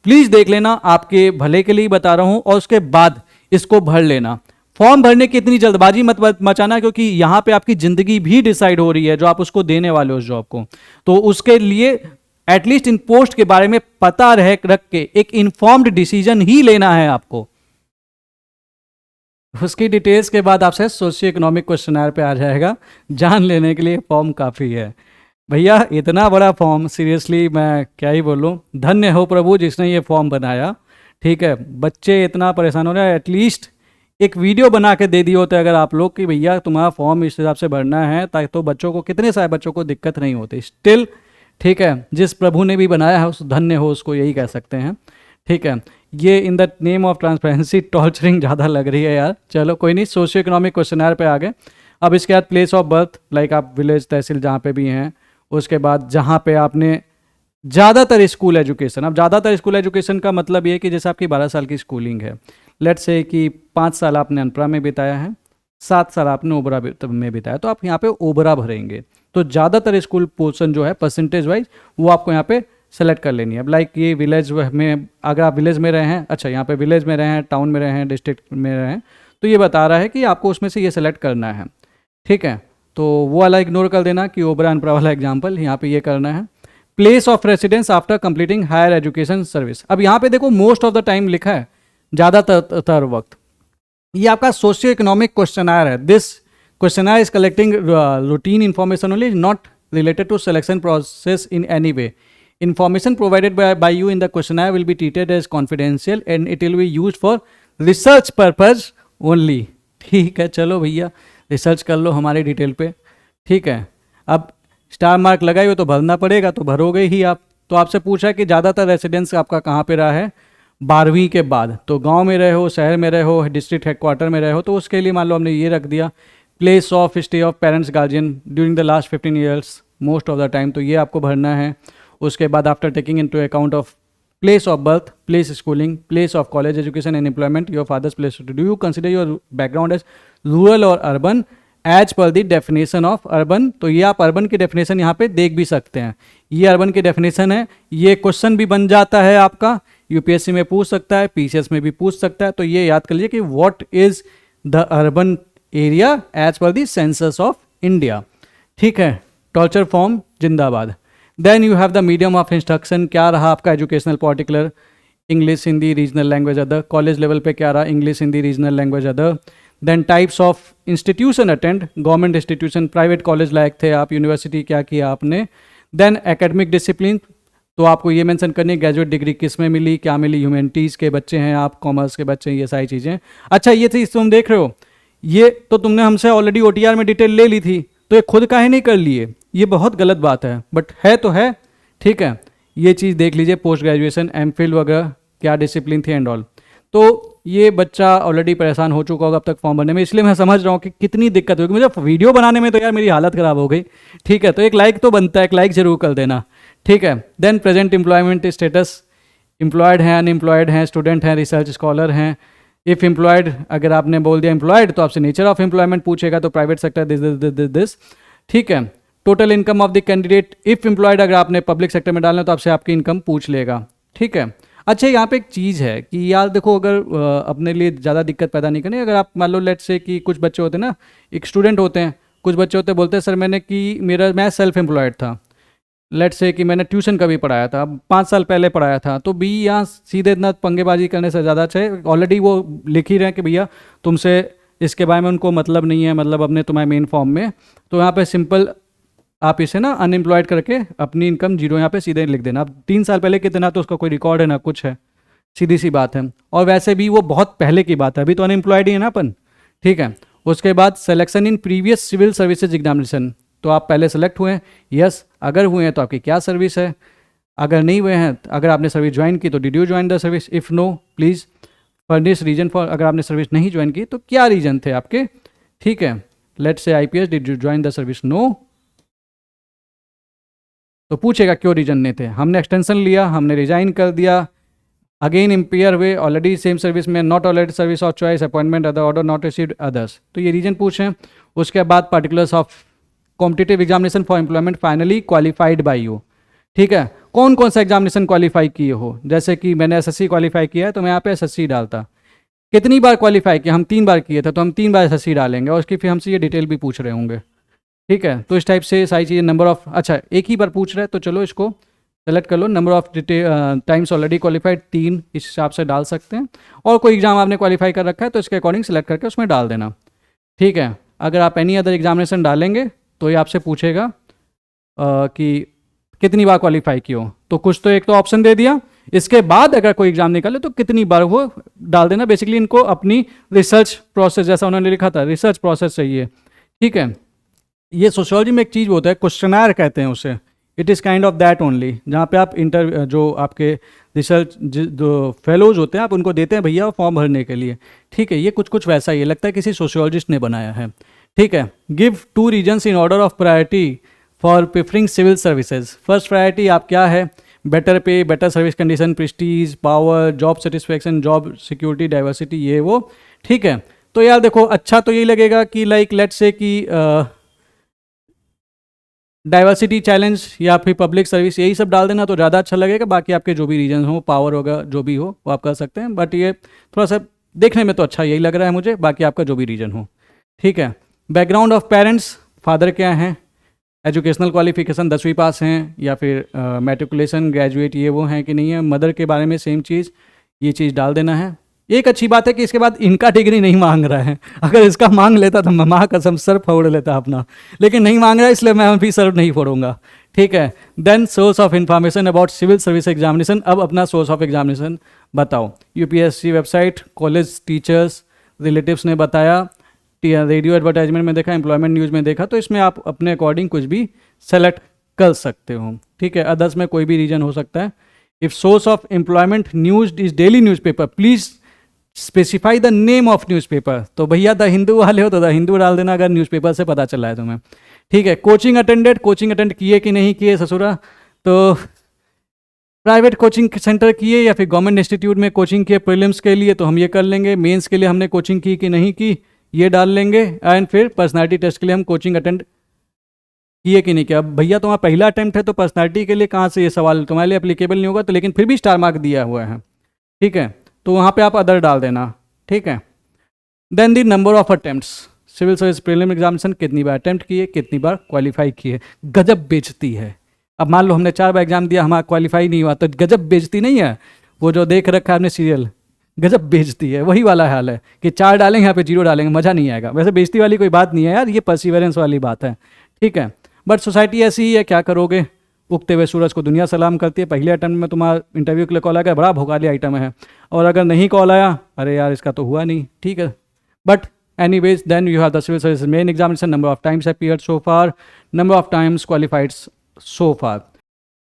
प्लीज देख लेना, आपके भले के लिए बता रहा हूं। और उसके बाद इसको भर लेना। फॉर्म भरने की इतनी जल्दबाजी मत मचाना, क्योंकि यहां पे आपकी जिंदगी भी डिसाइड हो रही है जो आप उसको देने वाले हो उस जॉब को। तो उसके लिए एटलीस्ट इन पोस्ट के बारे में पता रख के एक इन्फॉर्म्ड डिसीजन ही लेना है आपको। उसकी डिटेल्स के बाद आपसे सोशियो इकोनॉमिक क्वेश्चनर पे आ जाएगा। जान लेने के लिए फॉर्म काफ़ी है भैया, इतना बड़ा फॉर्म, सीरियसली मैं क्या ही बोलूँ। धन्य हो प्रभु जिसने ये फॉर्म बनाया, ठीक है। बच्चे इतना परेशान हो रहे हैं, एटलीस्ट एक वीडियो बना के दे दिए होते अगर आप लोग कि भैया तुम्हारा फॉर्म इस हिसाब से भरना है, ताकि तो बच्चों को, कितने सारे बच्चों को दिक्कत नहीं होती। स्टिल ठीक है, जिस प्रभु ने भी बनाया है उस धन्य हो, उसको यही कह सकते हैं, ठीक है। ये in the name of transparency torturing ज़्यादा लग रही है यार। चलो कोई नहीं, सोशियो इकोनॉमिक क्वेश्चनर पे आ गए। अब इसके बाद प्लेस ऑफ बर्थ, लाइक आप विलेज तहसील जहाँ पे भी हैं, उसके बाद जहाँ पे आपने ज़्यादातर स्कूल एजुकेशन। अब ज़्यादातर स्कूल एजुकेशन का मतलब ये है कि जैसे आपकी 12 साल की स्कूलिंग है, लेट्स से कि 5 साल आपने अनपरा में बिताया है, 7 साल आपने ओबरा में बिताया, तो आप यहाँ पे ओबरा भरेंगे। तो ज़्यादातर स्कूल पोर्शन जो है परसेंटेज वाइज वो आपको यहाँ पे सेलेक्ट कर लेनी है। अब लाइक ये विलेज में, अगर आप विलेज में रहे हैं, अच्छा यहाँ पे विलेज में रहे हैं, टाउन में रहे हैं, डिस्ट्रिक्ट में रहे हैं, तो ये बता रहा है कि आपको उसमें से ये सेलेक्ट करना है, ठीक है। तो वो वाला इग्नोर कर देना कि ओबरा अनपरा वाला एग्जाम्पल, यहाँ पे ये करना है। Place of residence after completing higher education service. अब यहाँ पे देखो मोस्ट ऑफ द टाइम लिखा है, ज़्यादातर वक्त। ये आपका सोशियो इकोनॉमिक क्वेश्चनर है। Questionnaire is collecting routine information only, not related to selection process in any way. Information provided by you in the questionnaire will be treated as confidential and it will be used for research purpose only. ठीक है, चलो भैया research कर लो हमारी detail पे, ठीक है। अब स्टार मार्क लगाई हो तो भरना पड़ेगा, तो भरोगे ही आप। तो आपसे पूछा कि ज़्यादातर रेसिडेंस आपका कहाँ पे रहा है 12वीं के बाद, तो गांव में रहे हो, शहर में रहे हो, डिस्ट्रिक्ट हेडक्वार्टर में रहे हो, तो उसके लिए मान लो हमने ये रख दिया place of stay of parents guardian during the last 15 years most of the time, तो ये आपको भरना है। उसके बाद after taking into account of place of birth, place schooling, place of college education and employment, your father's place, do you consider your background as rural और urban as per the definition of urban. तो ये आप urban की definition यहाँ पे देख भी सकते हैं, ये अर्बन की डेफिनेशन है। ये क्वेश्चन भी बन जाता है आपका, यूपीएससी में पूछ सकता है, पीसीएस में भी पूछ सकता है। तो ये याद कर लीजिए कि what is the urban area as per the census of India, ठीक है। टॉर्चर फॉर्म जिंदाबाद। Then you have the medium of instruction, क्या रहा आपका educational particular, English Hindi regional language other. College level पे क्या रहा, English Hindi regional language other. Then types of institution attend, government institution, private college लायक थे आप, यूनिवर्सिटी क्या किया आपने। देन एकेडमिक डिसिप्लिन, तो आपको ये मेंशन करनी है ग्रेजुएट डिग्री किस में मिली, क्या मिली, ह्यूमैनिटीज़ के बच्चे हैं आप, कॉमर्स के बच्चे हैं, ये सारी चीज़ें। अच्छा ये चीज़ तुम देख रहे हो, ये तो तुमने हमसे ऑलरेडी ओटीआर में डिटेल ले ली थी, तो ये खुद काहे नहीं कर लिए, ये बहुत गलत बात है, बट है तो है, ठीक है। ये चीज़ देख लीजिए, पोस्ट ग्रेजुएशन एमफिल वगैरह क्या डिसिप्लिन थी एंड ऑल। तो ये बच्चा ऑलरेडी परेशान हो चुका होगा अब तक फॉर्म भरने में, इसलिए मैं समझ रहा हूँ कि कितनी दिक्कत होगी। मुझे वीडियो बनाने में तो यार मेरी हालत ख़राब हो गई, ठीक है। तो एक लाइक तो बनता है, एक लाइक जरूर कर देना, ठीक है। Then present employment status, employed हैं, अनएम्प्लॉयड हैं, स्टूडेंट हैं, रिसर्च स्कॉलर हैं। इफ़ एम्प्लॉयड, अगर आपने बोल दिया एम्प्लॉयड तो आपसे नेचर ऑफ एम्प्लॉयमेंट पूछेगा, तो प्राइवेट सेक्टर दिस, ठीक है। Total income of the candidate, if employed अगर आपने पब्लिक सेक्टर में डालना तो आपसे आपकी इनकम पूछ लेगा, ठीक है। अच्छा यहाँ पे एक चीज़ है कि यार देखो, अगर अपने लिए ज़्यादा दिक्कत पैदा नहीं करनी, अगर आप मान लो लेट्स से कि कुछ बच्चे होते हैं ना, एक स्टूडेंट होते हैं, कुछ बच्चे होते हैं बोलते हैं सर मैं सेल्फ एम्प्लॉयड था, लेट्स से कि मैंने ट्यूशन कभी पढ़ाया था, 5 साल पहले पढ़ाया था, तो भी यहाँ सीधे इतना पंगेबाजी करने से ज़्यादा अच्छा है, ऑलरेडी वो लिख ही रहे हैं कि भैया तुमसे इसके बारे में उनको मतलब नहीं है, मतलब अपने तुम्हारे मेन फॉर्म में। तो यहाँ पे सिंपल आप इसे ना अनएम्प्लॉयड करके अपनी इनकम जीरो यहाँ पे सीधे लिख देना। अब 3 साल पहले कितना, तो उसका कोई रिकॉर्ड है ना कुछ है, सीधी सी बात है। और वैसे भी वो बहुत पहले की बात है, अभी तो अनएम्प्लॉयड ही है ना अपन, ठीक है। उसके बाद selection in previous civil services examination, तो आप पहले सेलेक्ट हुए हैं, यस, अगर हुए हैं तो आपकी क्या सर्विस है, अगर नहीं हुए हैं, अगर आपने सर्विस ज्वाइन की तो did you join the service, if no please furnish reason for, अगर आपने सर्विस नहीं ज्वाइन की तो क्या रीजन थे आपके, ठीक है। Let's say IPS, did you join the service, no, तो पूछेगा क्यों रीजन नहीं थे, हमने एक्सटेंशन लिया, हमने रिजाइन कर दिया, अगेन इम्पेयर हुए, ऑलरेडी सेम सर्विस में, not already service of choice, appointment other order not received others, तो ये रीजन पूछें। उसके बाद particulars of competitive examination for employment finally qualified by you, ठीक है। कौन कौन सा एग्जामिनेशन क्वालिफाई किए हो, जैसे कि मैंने एसएससी क्वालिफाई किया है तो मैं यहाँ पे एसएससी डालता। कितनी बार क्वालिफाई किया, हम 3 बार किए थे तो हम 3 बार एसएससी डालेंगे, और उसकी फिर हमसे ये डिटेल भी पूछ रहे होंगे, ठीक है। तो इस टाइप से सारी चीज़ें, नंबर ऑफ, अच्छा एक ही बार पूछ रहे हैं तो चलो इसको सेलेक्ट कर लो, number of times already qualified 3, इस हिसाब से डाल सकते हैं। और कोई एग्जाम आपने क्वालिफाई कर रखा है तो इसके अकॉर्डिंग सेलेक्ट करके उसमें डाल देना, ठीक है। अगर आप एनी अदर एग्जामिनेशन डालेंगे तो ये आपसे पूछेगा कि कितनी बार क्वालिफाई किए हो, तो कुछ तो एक तो ऑप्शन दे दिया, इसके बाद अगर कोई एग्जाम निकाले तो कितनी बार वो डाल देना। बेसिकली इनको अपनी रिसर्च प्रोसेस, जैसा उन्होंने लिखा था, रिसर्च प्रोसेस चाहिए, ठीक है। ये सोशियोलॉजी में एक चीज़ होता है, क्वेश्चनर कहते हैं उसे, it is kind of that only, जहाँ पे आप जो आपके रिसर्च जो फेलोज होते हैं आप उनको देते हैं भैया फॉर्म भरने के लिए, ठीक है। ये कुछ वैसा ही लगता है किसी सोशियोलॉजिस्ट ने बनाया है, ठीक है। Give 2 reasons in order of priority for preferring civil services. First priority आप क्या है, better pay, better service condition, prestige, power, job satisfaction, job security, diversity, ये वो, ठीक है। तो यार देखो, अच्छा तो यही लगेगा कि लाइक लेट्स से कि डाइवर्सिटी चैलेंज या फिर पब्लिक सर्विस, यही सब डाल देना तो ज़्यादा अच्छा लगेगा। बाकी आपके जो भी रीजन हो, पावर होगा, जो भी हो वो आप कर सकते हैं, बट ये थोड़ा सा देखने में तो अच्छा यही लग रहा है मुझे, बाकी आपका जो भी रीजन हो, ठीक है। बैकग्राउंड ऑफ पेरेंट्स, फादर क्या हैं, एजुकेशनल क्वालिफिकेशन 10वीं पास हैं या फिर मैट्रिकुलेशन ग्रेजुएट, ये वो हैं कि नहीं है। मदर के बारे में सेम चीज़, ये चीज़ डाल देना है, एक अच्छी बात है कि इसके बाद इनका डिग्री नहीं मांग रहा है, अगर इसका मांग लेता तो मैं माँ कसम सर फोड़ लेता अपना, लेकिन नहीं मांग रहा है इसलिए मैं भी सर नहीं फोड़ूंगा, ठीक है। Then source of information about civil service examination, अब अपना सोर्स ऑफ एग्जामिनेशन बताओ। UPSC website, college, teachers, relatives ने बताया, रेडियो एडवर्टाइजमेंट में देखा, एम्प्लॉयमेंट न्यूज़ में देखा, तो इसमें आप अपने अकॉर्डिंग कुछ भी सेलेक्ट कर सकते हो, ठीक है। अदर्स में कोई भी रीजन हो सकता है। If source of employment news is daily newspaper, please specify the name of newspaper, तो भैया द हिंदू वाले हो तो द हिंदू डाल देना अगर न्यूज़पेपर से पता चला है तुम्हें, ठीक है। कोचिंग अटेंडेड, कोचिंग अटेंड किए कि नहीं किए ससुरा, तो प्राइवेट कोचिंग सेंटर किए या फिर गवर्नमेंट इंस्टीट्यूट में कोचिंग किए प्रीलिम्स के लिए, तो हम ये कर लेंगे। मेंस के लिए हमने कोचिंग की कि नहीं की ये डाल लेंगे, एंड फिर पर्सनालिटी टेस्ट के लिए हम कोचिंग अटेंड किए कि नहीं किया। अब भैया तुम्हारा पहला अटेम्प्ट है तो पर्सनालिटी के लिए कहाँ से ये सवाल तुम्हारे लिए एप्लीकेबल नहीं होगा, तो लेकिन फिर भी स्टार मार्क दिया हुआ है, ठीक है, तो वहाँ पे आप अदर डाल देना, ठीक है। Then the number of attempts, civil service prelim examination कितनी बार अटेम्प्ट किए, कितनी बार क्वालिफाई किए। गजब बेइज्जती है। अब मान लो हमने 4 बार एग्जाम दिया, हमारा क्वालिफाई नहीं हुआ, तो गजब बेइज्जती नहीं है, वो जो देख रखा है आपने सीरियल, गजब बेइज्जती है, वही वाला हाल है कि 4 डालेंगे यहाँ पे 0 डालेंगे, मज़ा नहीं आएगा। वैसे बेइज्जती वाली कोई बात नहीं है यार, ये परसिवरेंस वाली बात है, ठीक है। बट सोसाइटी ऐसी ही है, क्या करोगे, उगते हुए सूरज को दुनिया सलाम करती है। पहले अटेम्प्ट में तुम्हारा इंटरव्यू के लिए कॉल आया, बड़ा भोगाली आइटम है, और अगर नहीं कॉल आया, अरे यार इसका तो हुआ नहीं, ठीक है। But anyways then you have the civil service main examination, number of times appeared so far, number of times qualified so far.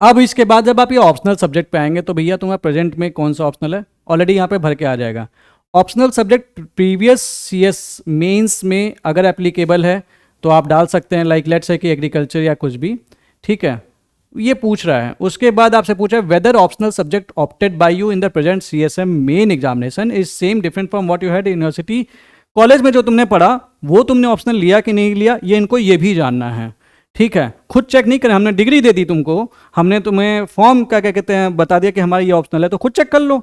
अब इसके बाद जब आप ये ऑप्शनल सब्जेक्ट पे आएंगे तो भैया तुम्हारा प्रेजेंट में कौन सा ऑप्शनल है, ऑलरेडी यहाँ पे भर के आ जाएगा। Optional subject previous CS mains में अगर एप्लीकेबल है तो आप डाल सकते हैं, लाइक लेट्स से कि एग्रीकल्चर या कुछ भी, ठीक है, ये पूछ रहा है। उसके बाद आपसे पूछा है whether optional subject opted by you in the present CSM main examination is same different from what you had university, college में जो तुमने पढ़ा वो तुमने ऑप्शनल लिया कि नहीं लिया, ये इनको ये भी जानना है, ठीक है। खुद चेक नहीं करें, हमने डिग्री दे दी तुमको, हमने तुम्हें फॉर्म क्या क्या कहते हैं बता दिया कि हमारा ये ऑप्शनल है, तो खुद चेक कर लो,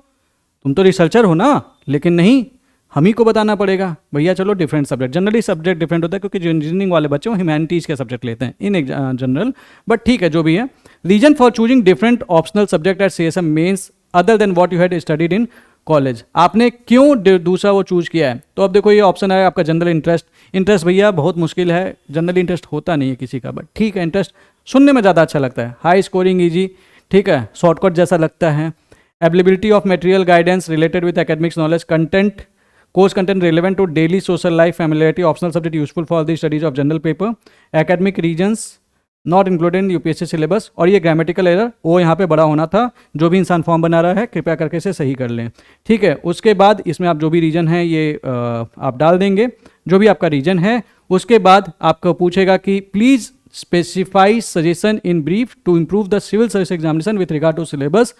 तुम तो रिसर्चर हो ना, लेकिन नहीं, हम ही को बताना पड़ेगा भैया। चलो different subject, generally subject different होता है क्योंकि जो इंजीनियरिंग वाले बच्चे वो ह्यूमैनिटीज़ के सब्जेक्ट लेते हैं इन जनरल, बट ठीक है जो भी है। Reason for choosing different optional subject at CSM mains other than what you had studied in college, आपने क्यों दूसरा वो चूज किया है। तो अब देखो ये ऑप्शन है आपका जनरल इंटरेस्ट, इंटरेस्ट भैया बहुत मुश्किल है, जनरल इंटरेस्ट होता नहीं है किसी का, बट ठीक है, इंटरेस्ट सुनने में ज़्यादा अच्छा लगता है, हाई स्कोरिंग ईजी, ठीक है, शॉर्टकट जैसा लगता है। Availability of material guidance related with academics knowledge, content course content relevant to daily social life, familiarity, optional subject useful for the studies of general paper, academic reasons not included in UPSC syllabus, और ये grammatical error वो यहाँ पे बड़ा होना था, जो भी इंसान फॉर्म बना रहा है कृपया करके इसे सही कर लें, ठीक है। उसके बाद इसमें आप जो भी रीजन है ये आप डाल देंगे, जो भी आपका रीजन है। उसके बाद आपको पूछेगा कि please specify suggestion in brief to improve the civil service examination with regard to syllabus,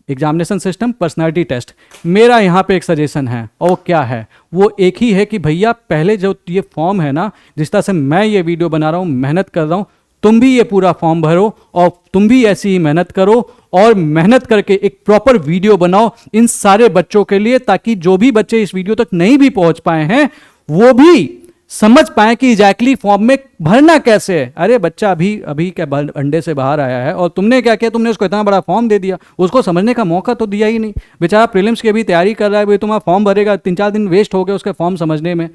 examination system, personality test. मेरा यहाँ पे एक सजेशन है, और क्या है वो एक ही है कि भैया पहले जो ये फॉर्म है ना, जिस तरह से मैं ये वीडियो बना रहा हूँ, मेहनत कर रहा हूँ, तुम भी ये पूरा फॉर्म भरो और तुम भी ऐसी ही मेहनत करो, और मेहनत करके एक प्रॉपर वीडियो बनाओ इन सारे बच्चों के लिए, ताकि जो भी बच्चे इस वीडियो तक नहीं भी पहुंच पाए हैं वो भी समझ पाए कि एग्जैक्टली फॉर्म में भरना कैसे है। अरे बच्चा अभी अभी क्या अंडे से बाहर आया है, और तुमने क्या किया, तुमने उसको इतना बड़ा फॉर्म दे दिया, उसको समझने का मौका तो दिया ही नहीं। बेचारा प्रीलिम्स की भी तैयारी कर रहा है, भाई तुम्हारा फॉर्म भरेगा, 3-4 दिन वेस्ट हो गए उसके फॉर्म समझने में।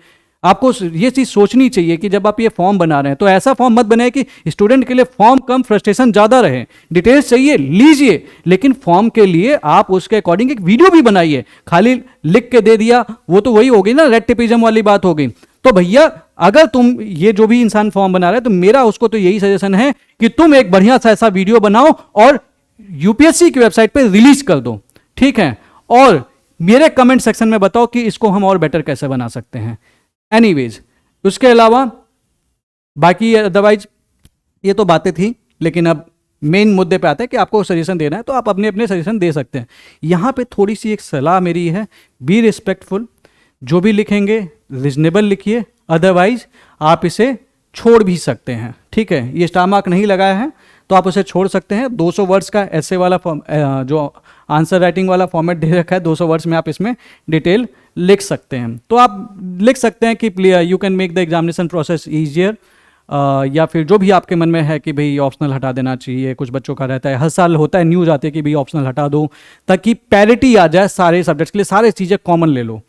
आपको ये चीज़ सोचनी चाहिए कि जब आप ये फॉर्म बना रहे हैं तो ऐसा फॉर्म मत बनाए कि स्टूडेंट के लिए फॉर्म कम फ्रस्ट्रेशन ज़्यादा रहे। डिटेल्स चाहिए लीजिए, लेकिन फॉर्म के लिए आप उसके अकॉर्डिंग एक वीडियो भी बनाइए। खाली लिख के दे दिया वो तो वही हो गई ना, रेड टेपिज्म वाली बात हो गई। तो भैया अगर तुम ये जो भी इंसान फॉर्म बना रहा है तो मेरा उसको तो यही सजेशन है कि तुम एक बढ़िया सा ऐसा वीडियो बनाओ और यूपीएससी की वेबसाइट पे रिलीज कर दो, ठीक है, और मेरे कमेंट सेक्शन में बताओ कि इसको हम और बेटर कैसे बना सकते हैं। एनीवेज उसके अलावा बाकी अदरवाइज ये तो बातें थी, लेकिन अब मेन मुद्दे पे आते हैं कि आपको सजेशन देना है तो आप अपने अपने सजेशन दे सकते हैं। यहाँ पे थोड़ी सी एक सलाह मेरी है, बी रिस्पेक्टफुल, जो भी लिखेंगे रीजनेबल लिखिए, अदरवाइज आप इसे छोड़ भी सकते हैं, ठीक है। ये स्टार मार्क नहीं लगाया है तो आप उसे छोड़ सकते हैं। 200 वर्ड्स का ऐसे वाला जो आंसर राइटिंग वाला फॉर्मेट दे रखा है, 200 वर्ड्स में आप इसमें डिटेल लिख सकते हैं। तो आप लिख सकते हैं कि you can make the examination process easier, या फिर जो भी आपके मन में है कि भाई ऑप्शनल हटा देना चाहिए। कुछ बच्चों का रहता है, हर साल होता है, न्यूज़ आती है कि भाई ऑप्शनल हटा दो ताकि पैरिटी आ जाए सारे सब्जेक्ट्स के लिए, सारे चीज़ें कॉमन ले लो।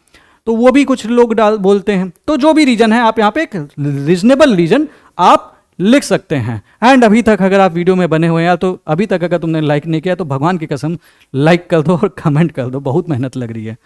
तो वो भी कुछ लोग बोलते हैं। तो जो भी रीज़न है, आप यहाँ पे एक रीजनेबल रीज़न आप लिख सकते हैं। एंड अभी तक अगर आप वीडियो में बने हुए हैं, तो अभी तक अगर तुमने लाइक नहीं किया तो भगवान की कसम लाइक कर दो और कमेंट कर दो, बहुत मेहनत लग रही है।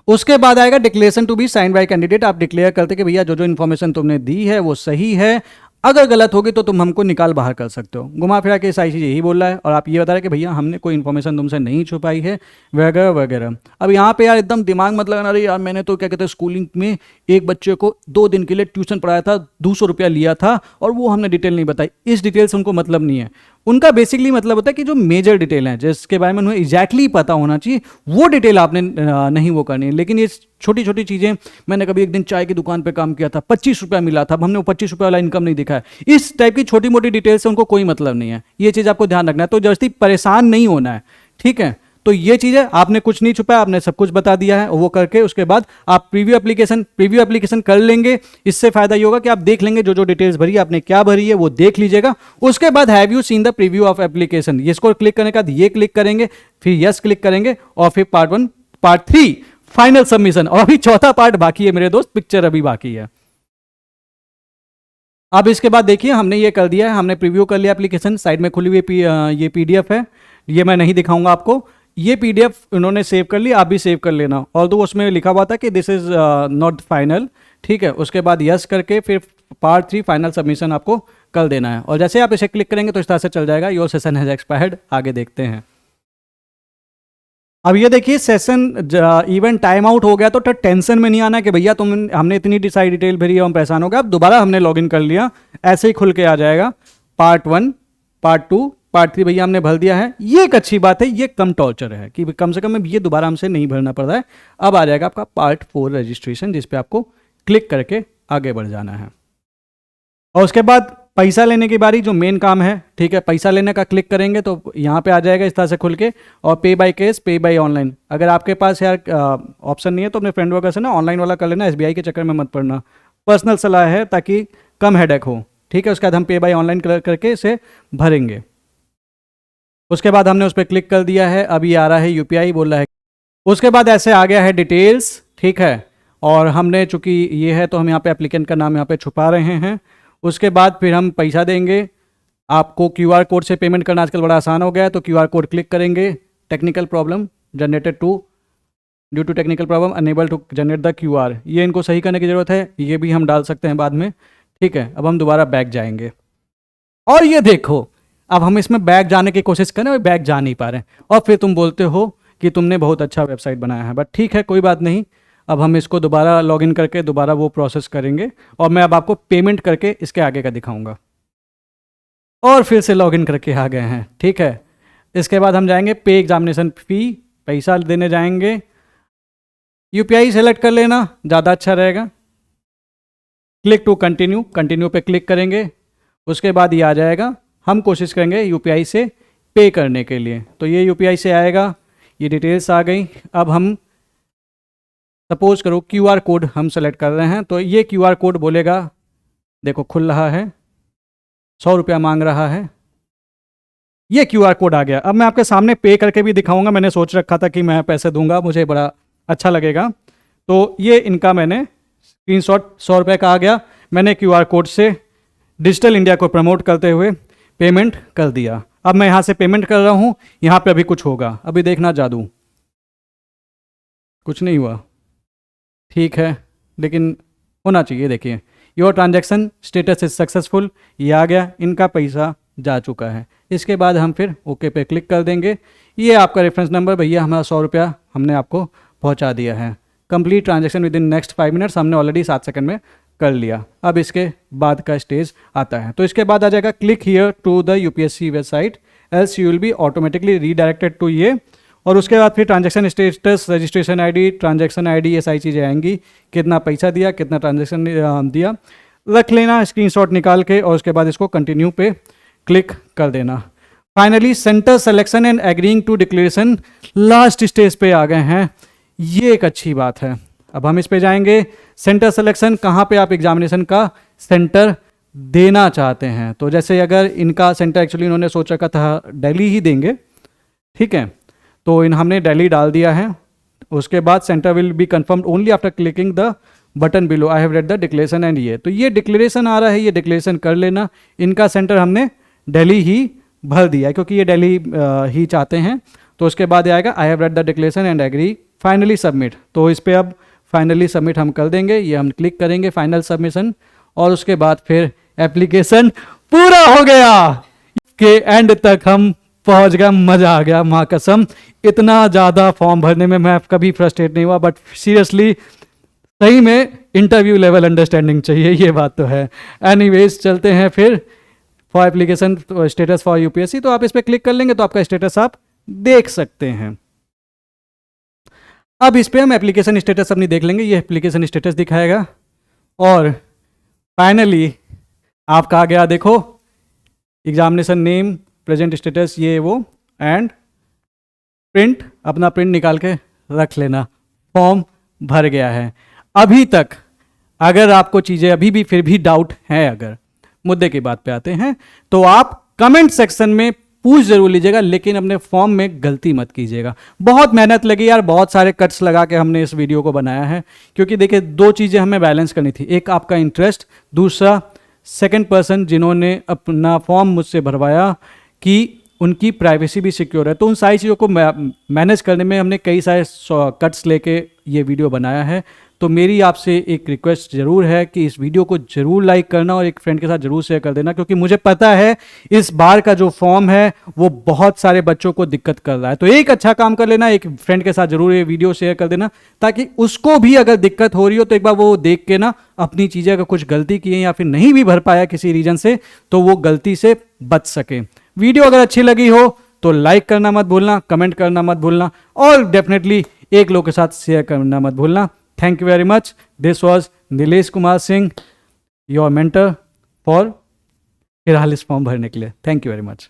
उसके बाद आएगा declaration to be sign by candidate. आप डिक्लेयर करते कि भैया जो जो इन्फॉर्मेशन तुमने दी है वो सही है, अगर गलत होगी तो तुम हमको निकाल बाहर कर सकते हो। घुमा फिरा के सारी चीज़ यही बोल रहा है और आप ये बता रहे हैं कि भैया हमने कोई इन्फॉर्मेशन तुमसे नहीं छुपाई है वगैरह वगैरह। अब यहाँ पे यार एकदम दिमाग मत लगाना, रही यार मैंने तो क्या कहते हैं स्कूलिंग में एक बच्चे को 2 दिन के लिए ट्यूशन पढ़ाया था, 200 रुपया लिया था और वो हमने डिटेल नहीं बताई। इस डिटेल से उनको मतलब नहीं है। उनका बेसिकली मतलब होता है कि जो मेजर डिटेल है जिसके बारे में उन्हें एग्जैक्टली पता होना चाहिए, वो डिटेल आपने नहीं वो करनी है। लेकिन ये छोटी छोटी चीज़ें, मैंने कभी एक दिन चाय की दुकान पे काम किया था, 25 रुपया मिला था, अब हमने वो 25 रुपये वाला इनकम नहीं दिखा है, इस टाइप की छोटी मोटी डिटेल से उनको कोई मतलब नहीं है। ये चीज़ आपको ध्यान रखना है। तो जबरदस्ती परेशान नहीं होना है, ठीक है। तो ये चीज़ है, आपने कुछ नहीं छुपाया, आपने सब कुछ बता दिया है। वो करके उसके बाद आप प्रीव्यू एप्लीकेशन कर लेंगे। इससे फायदा ये होगा कि आप देख लेंगे जो जो डिटेल्स भरी है, आपने क्या भरी है वो देख लीजिएगा। उसके बाद have you seen the preview of application, इसको क्लिक करने के बाद ये क्लिक करेंगे, फिर यस क्लिक करेंगे और फिर पार्ट 1 पार्ट 3 फाइनल सबमिशन। और अभी चौथा पार्ट बाकी है मेरे दोस्त, पिक्चर अभी बाकी है। अब इसके बाद देखिए हमने ये कर दिया है, हमने प्रीव्यू कर लिया एप्लीकेशन। साइड में खुली हुई ये पीडीएफ है, ये मैं नहीं दिखाऊंगा आपको। ये पीडीएफ उन्होंने सेव कर ली, आप भी सेव कर लेना। और तो उसमें लिखा हुआ था कि दिस इज नॉट फाइनल, ठीक है। उसके बाद यस करके फिर पार्ट 3 फाइनल सबमिशन आपको कर देना है। और जैसे आप इसे क्लिक करेंगे तो इस तरह से चल जाएगा, योर सेशन हैज एक्सपायर्ड। आगे देखते हैं। अब ये देखिए सेशन इवेंट टाइम आउट हो गया, तो टेंशन में नहीं आना कि भैया हमने इतनी सारी डिटेल भरी है हम परेशान हो गए। अब दोबारा हमने लॉगिन कर लिया, ऐसे ही खुल के आ जाएगा पार्ट 1 पार्ट 2 पार्ट 3 भैया हमने भर दिया है। ये एक अच्छी बात है, ये कम टॉर्चर है कि कम से कम ये दोबारा हमसे नहीं भरना पड़ रहा है। अब आ जाएगा आपका पार्ट 4 रजिस्ट्रेशन, जिस पे आपको क्लिक करके आगे बढ़ जाना है। और उसके बाद पैसा लेने की बारी, जो मेन काम है, ठीक है। पैसा लेने का क्लिक करेंगे तो यहाँ पे आ जाएगा इस तरह से खुल के, और पे बाय कैश, पे बाय ऑनलाइन। अगर आपके पास यार ऑप्शन नहीं है तो अपने फ्रेंड वगैरह से ना ऑनलाइन वाला कर लेना, एसबीआई के चक्कर में मत पड़ना। पर्सनल सलाह है ताकि कम हेडेक हो, ठीक है। उसके बाद हम पे बाय ऑनलाइन करके इसे भरेंगे। उसके बाद हमने उस पर क्लिक कर दिया है। अभी आ रहा है यूपीआई बोल रहा है। उसके बाद ऐसे आ गया है डिटेल्स, ठीक है। और हमने चूंकि ये है तो हम यहाँ पे एप्लीकेंट का नाम यहाँ पे छुपा रहे हैं। उसके बाद फिर हम पैसा देंगे। आपको क्यूआर कोड से पेमेंट करना आजकल बड़ा आसान हो गया है, तो क्यूआर कोड क्लिक करेंगे। Technical problem generated due to technical problem unable to generate the QR, ये इनको सही करने की ज़रूरत है, ये भी हम डाल सकते हैं बाद में, ठीक है। अब हम दोबारा बैक जाएंगे और ये देखो अब हम इसमें बैक जाने की कोशिश करें और बैक जा नहीं पा रहे हैं, और फिर तुम बोलते हो कि तुमने बहुत अच्छा वेबसाइट बनाया है। बट ठीक है, कोई बात नहीं। अब हम इसको दोबारा लॉगिन करके दोबारा वो प्रोसेस करेंगे, और मैं अब आपको पेमेंट करके इसके आगे का दिखाऊंगा। और फिर से लॉगिन करके आ गए हैं, ठीक है। इसके बाद हम जाएंगे पे एग्जामिनेशन फ़ी, पैसा देने जाएंगे। यूपीआई सेलेक्ट कर लेना, ज़्यादा अच्छा रहेगा। क्लिक टू कंटिन्यू, कंटिन्यू पे क्लिक करेंगे। उसके बाद ये आ जाएगा, हम कोशिश करेंगे यूपीआई से पे करने के लिए, तो ये यूपीआई से आएगा। ये डिटेल्स आ गई। अब हम सपोज करो क्यूआर कोड हम सेलेक्ट कर रहे हैं, तो ये क्यूआर कोड बोलेगा, देखो खुल रहा है, 100 रुपया मांग रहा है। ये क्यूआर कोड आ गया। अब मैं आपके सामने पे करके भी दिखाऊंगा। मैंने सोच रखा था कि मैं पैसे दूंगा, मुझे बड़ा अच्छा लगेगा। तो ये इनका मैंने स्क्रीनशॉट 100 रुपये का आ गया। मैंने क्यूआर कोड से डिजिटल इंडिया को प्रमोट करते हुए पेमेंट कर दिया। अब मैं यहाँ से पेमेंट कर रहा हूँ, यहाँ पे अभी कुछ होगा, अभी देखना जादू। कुछ नहीं हुआ, ठीक है, लेकिन होना चाहिए। देखिए your transaction status is successful, ये आ गया, इनका पैसा जा चुका है। इसके बाद हम फिर ओके पे क्लिक कर देंगे। ये आपका रेफरेंस नंबर, भैया हमारा 100 रुपया हमने आपको पहुंचा दिया है। Complete transaction with in next 5 minutes, हमने ऑलरेडी 7 सेकंड में कर लिया। अब इसके बाद का स्टेज आता है, तो इसके बाद आ जाएगा click here to the UPSC website else you will be automatically redirected to ये। और उसके बाद फिर transaction status, registration ID, transaction ID, ये सारी चीज़ें आएंगी। कितना पैसा दिया, कितना ट्रांजैक्शन दिया, रख लेना स्क्रीनशॉट निकाल के, और उसके बाद इसको कंटिन्यू पे क्लिक कर देना। Finally centre selection and agreeing to declaration, last stage पे आ गए हैं। ये एक अच्छी बात है। अब हम इस पे जाएंगे, सेंटर सिलेक्शन, कहाँ पे आप एग्जामिनेशन का सेंटर देना चाहते हैं। तो जैसे अगर इनका सेंटर एक्चुअली इन्होंने सोच रखा था दिल्ली ही देंगे, ठीक है, तो हमने दिल्ली डाल दिया है। उसके बाद centre will be confirmed only after clicking the button below, I have read the declaration and ये, तो ये डिक्लेरेशन आ रहा है, ये डिक्लेरेशन कर लेना। इनका सेंटर हमने दिल्ली ही भर दिया है क्योंकि ये दिल्ली ही चाहते हैं। तो उसके बाद आएगा I have read the declaration and agree, finally submit. तो इस पर अब फाइनली सबमिट हम कर देंगे, ये हम क्लिक करेंगे फाइनल सबमिशन, और उसके बाद फिर एप्लीकेशन पूरा हो गया। के एंड तक हम पहुंच गया, मजा आ गया, माँ कसम। इतना ज़्यादा फॉर्म भरने में मैं कभी फ्रस्ट्रेट नहीं हुआ, बट सीरियसली सही में इंटरव्यू लेवल अंडरस्टैंडिंग चाहिए, ये बात तो है। एनीवेज चलते हैं फिर for application status for UPSC, तो आप इस पर क्लिक कर लेंगे तो आपका स्टेटस आप देख सकते हैं। अब इस पे हम एप्लीकेशन स्टेटस अपनी देख लेंगे, ये एप्लीकेशन स्टेटस दिखाएगा, और फाइनली आपका आ गया, देखो एग्जामिनेशन नेम, प्रेजेंट स्टेटस, ये वो, एंड प्रिंट, अपना प्रिंट निकाल के रख लेना, फॉर्म भर गया है। अभी तक अगर आपको चीज़ें अभी भी फिर भी डाउट है, अगर मुद्दे की बात पे आते हैं, तो आप कमेंट सेक्शन में पूछ जरूर लीजिएगा, लेकिन अपने फॉर्म में गलती मत कीजिएगा। बहुत मेहनत लगी यार, बहुत सारे कट्स लगा के हमने इस वीडियो को बनाया है, क्योंकि देखिए दो चीज़ें हमें बैलेंस करनी थी, एक आपका इंटरेस्ट, दूसरा सेकंड पर्सन जिन्होंने अपना फॉर्म मुझसे भरवाया कि उनकी प्राइवेसी भी सिक्योर है। तो उन सारी चीज़ों को मैनेज करने में हमने कई सारे कट्स लेके ये वीडियो बनाया है। तो मेरी आपसे एक रिक्वेस्ट ज़रूर है कि इस वीडियो को ज़रूर लाइक करना और एक फ्रेंड के साथ ज़रूर शेयर कर देना, क्योंकि मुझे पता है इस बार का जो फॉर्म है वो बहुत सारे बच्चों को दिक्कत कर रहा है। तो एक अच्छा काम कर लेना, एक फ्रेंड के साथ ज़रूर ये वीडियो शेयर कर देना, ताकि उसको भी अगर दिक्कत हो रही हो तो एक बार वो देख के ना अपनी चीज़ें अगर कुछ गलती की है या फिर नहीं भी भर पाया किसी रीजन से, तो वो गलती से बच सके। वीडियो अगर अच्छी लगी हो तो लाइक करना मत भूलना, कमेंट करना मत भूलना, और डेफिनेटली एक लोग के साथ शेयर करना मत भूलना। Thank you very much. This was Nilesh Kumar Singh, your mentor for फिलहाल इस फॉर्म भरने के लिए। Thank you very much.